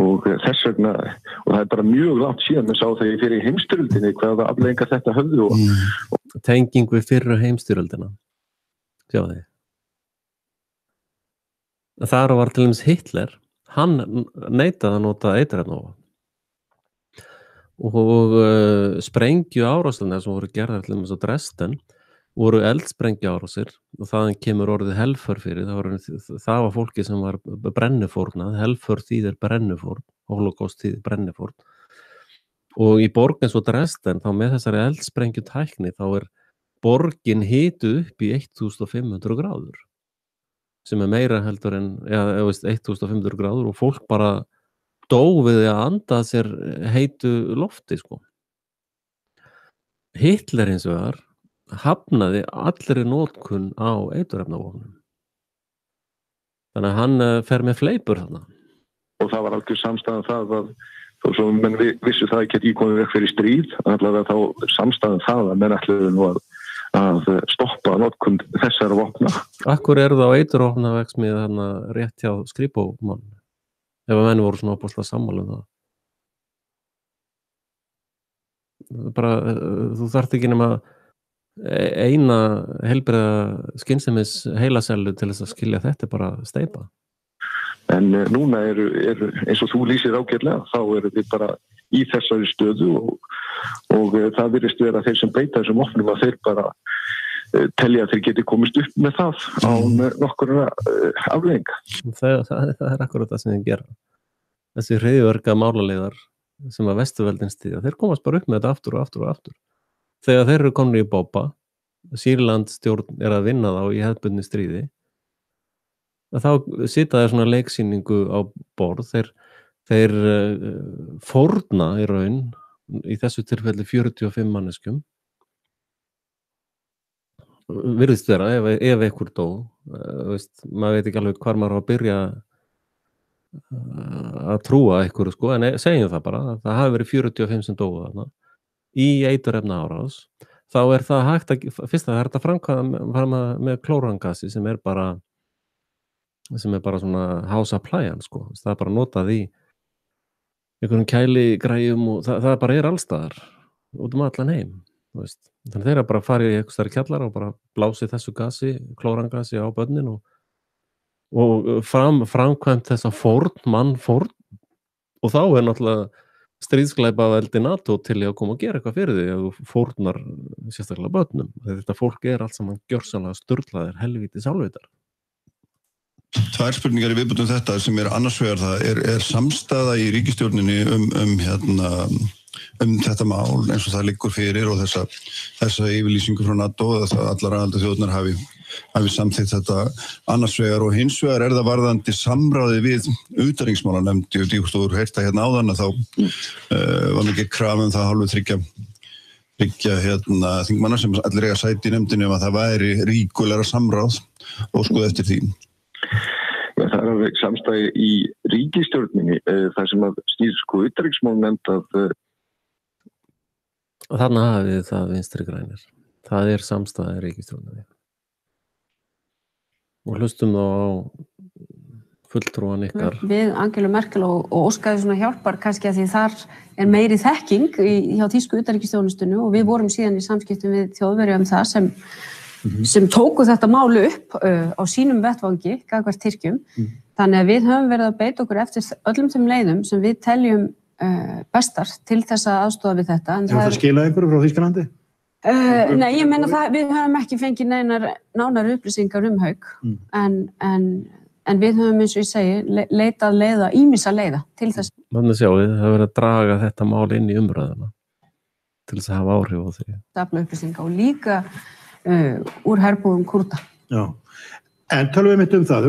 og þess vegna og það er bara mjög langt síðan með sá þegar ég fyrir heimstyrjöldinni hvaða afleiðingar þetta höfðu og tenging við fyrra heimstyrjöldina. Sjá þig. Þar var til dæmis Hitler, hann neitaði að nota eiturefnavopn og sprengju árásirnar sem voru gerðar til dæmis á Dresden voru eldsprengju árásir og þaðan kemur orðið helför fyrir, það var fólki sem var brennifórnað, helför þýðir brennifórn, holocaust þýðir brennifórn og í borg eins og Dresden þá með þessari eldsprengju tækni þá borgin hituð upp í 1500 gráður. Sem meira heldur en 1500 gráður og fólk bara dó við að anda sér heitu lofti sko. Hitler hins vegar hafnaði allri notkun á eiturefnavopnum. Þannig að hann fer með fleipur þarna. Og það var algjör samstæðan það að þó svo menn vissu það ekki að íkomið vekk fyrir stríð, allavega þá samstæðan það að menn ætluðu nú að stoppa notkun þessara vopna. Akkur það á eiturvopnaverksmiðju þarna rétt hjá Skripómann? Ef að menn voru svona opaslega sammála það. Bara, þú þarft ekki nema eina heilbrigða skynsemis heilasellu til þess að skilja þetta bara steypa. En núna eru eins og þú lýsir ágætlega, þá eru við bara í þessari stöðu og það virðist vera þeir sem beita þessum vopnum að þeir bara telja að þeir geti komist upp með það á nokkurra afleiðinga. Það akkurat það sem þeir gera. Þessi hryðjuverka málaleiðar sem að Vesturveldin styðja, þeir komast bara upp með þetta aftur og aftur og aftur. Þegar þeir eru komnir í bobba, Sýrland stjórn að vinna þá í hefðbundnu stríði, þá sita þeir svona leiksýningu á borð, þeir fórna í raun, í þessu tilfelli 45 manneskjum, virðist vera, ef einhver dó, maður veit ekki alveg hvar maður á að byrja að trúa einhverju sko, en segjum það bara, það hafi verið 45 sem dóu þarna, í eiturefna árás, þá það hægt að, fyrst að það er hægt að framkvæma með klórangasi sem bara svona house appliance sko, það bara notað í einhverjum kæligræjum og það bara allstaðar út allan heim, þannig þeir bara farið í eitthvað stærri kjallara og bara blásið þessu gasi, klórangasi á börnin og framkvæmt þessa mannfórn og þá náttúrulega stríðsglæpaveldi NATO til að koma og gera eitthvað fyrir því að þú fórnar sérstaklega börnum. Þetta fólk allt saman gjörsamlega sturlaðir helvítis álvitar. Tvær spurningar í viðbótum þetta sem annars vegar það samstaða í ríkisstjórninni þetta mál eins og það liggur fyrir og þessa yfirlýsingu frá NATO að allar aðildarþjóðirnar hafi samþykkt þetta annars vegar og hins vegar það varðandi samráði við utanríkismálanefnd og þú eru heyrt hérna áðan að þá var mikið krafum það hálfu þriggja þingmanna sem allir eiga sæti í nefndinni að það væri ríkulegra samráð og skoða eftir því. Já, það alveg samstæði í ríkisstjórninni þar sem að snýr utanríkismálanefnd að og þarna hafið það Vinstri grænir. Það samstæða í ríkisstjórninni. Og hlustum þá á fulltrúan ykkar. Við Angelu Merkel og óskaði svona hjálpar kannski að því þar meiri þekking hjá þýsku utanríkisþjónustunni og við vorum síðan í samskiptum við Þjóðverja það sem tóku þetta mál upp á sínum vettvangi gagnvart Tyrkjum. Þannig að við höfum verið að beita okkur eftir öllum þeim leiðum sem við teljum bestar til þess að aðstoða við þetta. En það skilaði einhverju frá Þýskalandi? Nei, ég meina það, við höfum ekki fengið nánar upplýsingar Hauk, en við höfum eins og ég segi, leitað leiða, ýmissa leiða til þess. Þannig sjáum við, það verið að draga þetta mál inn í umræðuna til þess að hafa áhrif á því. Afla upplýsinga og líka úr herbúðum Kúrda. Já, en tölum við mitt það,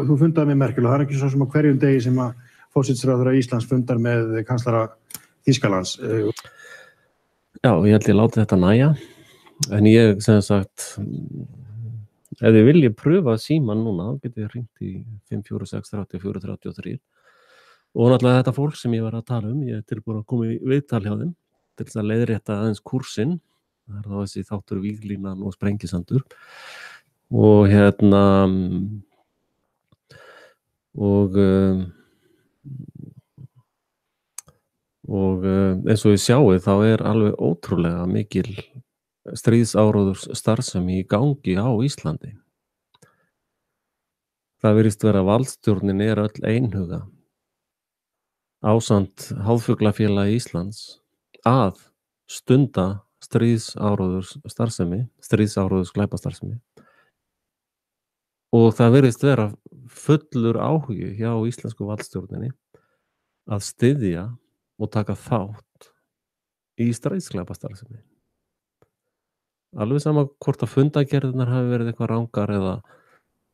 þú fundaði með Merkel og það ekki svo sem á hverjum degi sem að forsætisráðherra Íslands fundar með kanslara Þýskalands. Já, ég held ég láti þetta nægja, en ég sem sagt, ef þið viljið pröfa síman núna, þá getið þið hringt í 546-34-33 og náttúrulega þetta fólk sem ég var að tala ég tilbúin að koma í viðtal hjá þeim til þess að leiðrétta aðeins kúrsinn, það þá þessi þáttur víglínan og sprengisandur og og eins og við sjáum þá alveg ótrúlega mikil stríðsáróðurs starfsemi í gangi á Íslandi. Það virðist vera að valdstjórnin öll einhuga ásamt Háðfuglafélagi Íslands að stunda stríðsáróðurs glæpastarfsemi og það virðist vera fullur áhugi hjá íslensku valdstjórninni að styðja og taka þátt í stríðsglæpastarfsemi. Alveg sama hvort að fundagerðirnar hafi verið eitthvað rangar eða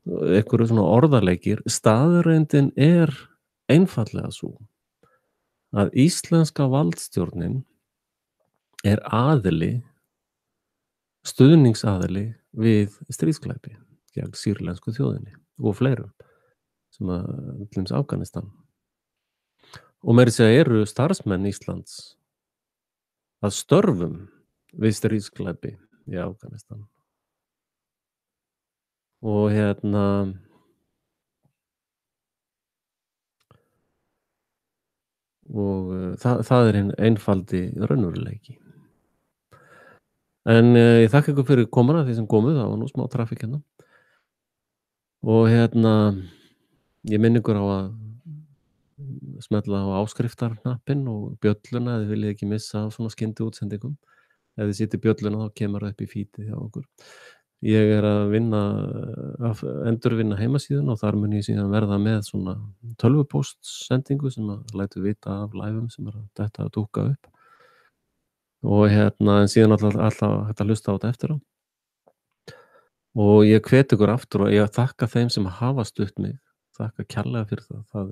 einhverju svona orðaleikir, staðreyndin einfaldlega svo að íslenska valdstjórnin aðili, stuðningsaðili við stríðsglæpi gegn sýrlensku þjóðinni og fleirum sem að Afganistan. Og meira að segja starfsmenn Íslands að störfum við stríðsglæpi í Afganistan. Og það einfaldi raunveruleiki. En ég þakka ykkur fyrir komuna því sem komuð, það var nú smá trafík hérna. Og ég minni ykkur á að smetla á áskriftarhnappinn og bjölluna ef þið viljið ekki missa af svona skyndiútsendingum. Ef þið sittir bjölluna þá kemur það upp í feedið hjá okkur. Ég að endurvinna heimasíðun og þar mun ég síðan verða með svona tölvupóstsendingu sem að lætu vita af liveum sem að þetta að dúkka upp. Og en síðan alltaf hægt að hlusta á þetta eftir á. Og ég hvet ykkur aftur og ég þakka þeim sem hafa stutt mig. Þakka kærlega fyrir það. Það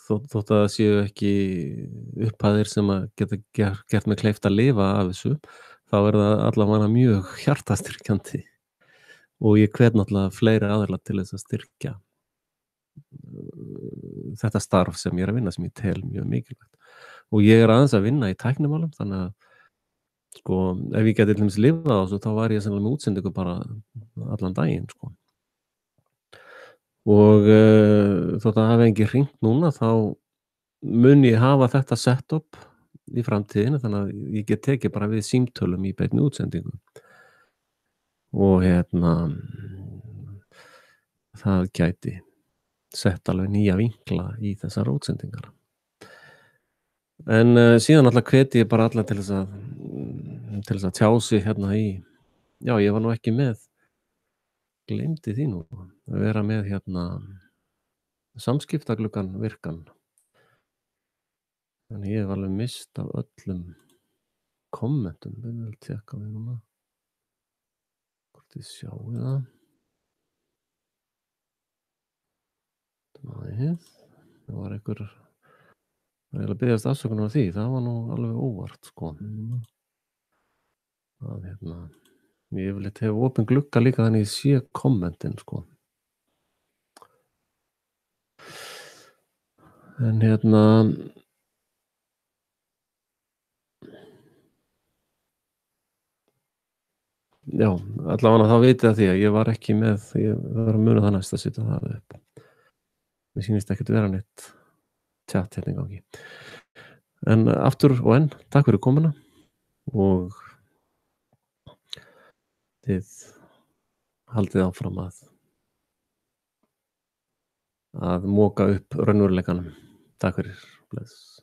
þótt að það séu ekki upphæðir sem að geta gert mig kleift að lifa af þessu, þá það allavega mjög hjartastyrkjandi og ég hvet náttúrulega fleiri aðila til þess að styrkja þetta starf sem ég að vinna sem ég tel mjög mikilvægt. Og ég aðeins að vinna í tæknimálum, þannig að sko, ef ég geti til dæmis lifað á þessu, þá var ég með útsendingu bara allan daginn, sko. Og þótt að hafa engin hringt núna, þá mun ég hafa þetta setup í framtíðinu, þannig að ég get tekið bara við símtölum í beinni útsendingu. Og það gæti sett alveg nýja vinkla í þessar útsendingar. En síðan alltaf hveti ég bara alla til þess að tjá sig í, já, ég var nú ekki með, gleymdi því nú, að vera með samskiptagluggan virkan. En ég hef alveg mist af öllum kommentum. Við vil tjekka við núna. Hvort þið sjáu það. Nei, það var einhver... Það er að byggjast afsökunar á því. Það var nú alveg óvart, sko. Það ég yfirleitt hef opin glugga líka þannig ég sé kommentin, sko. En já, allavega þá vitið að því að ég var ekki með, ég var að muna það næst að setja það upp. Mér sýnist ekkert vera neitt chat hérna í gangi. En aftur og enn, takk fyrir komuna og þið haldið áfram að moka upp raunveruleikanum. Takk fyrir, bless.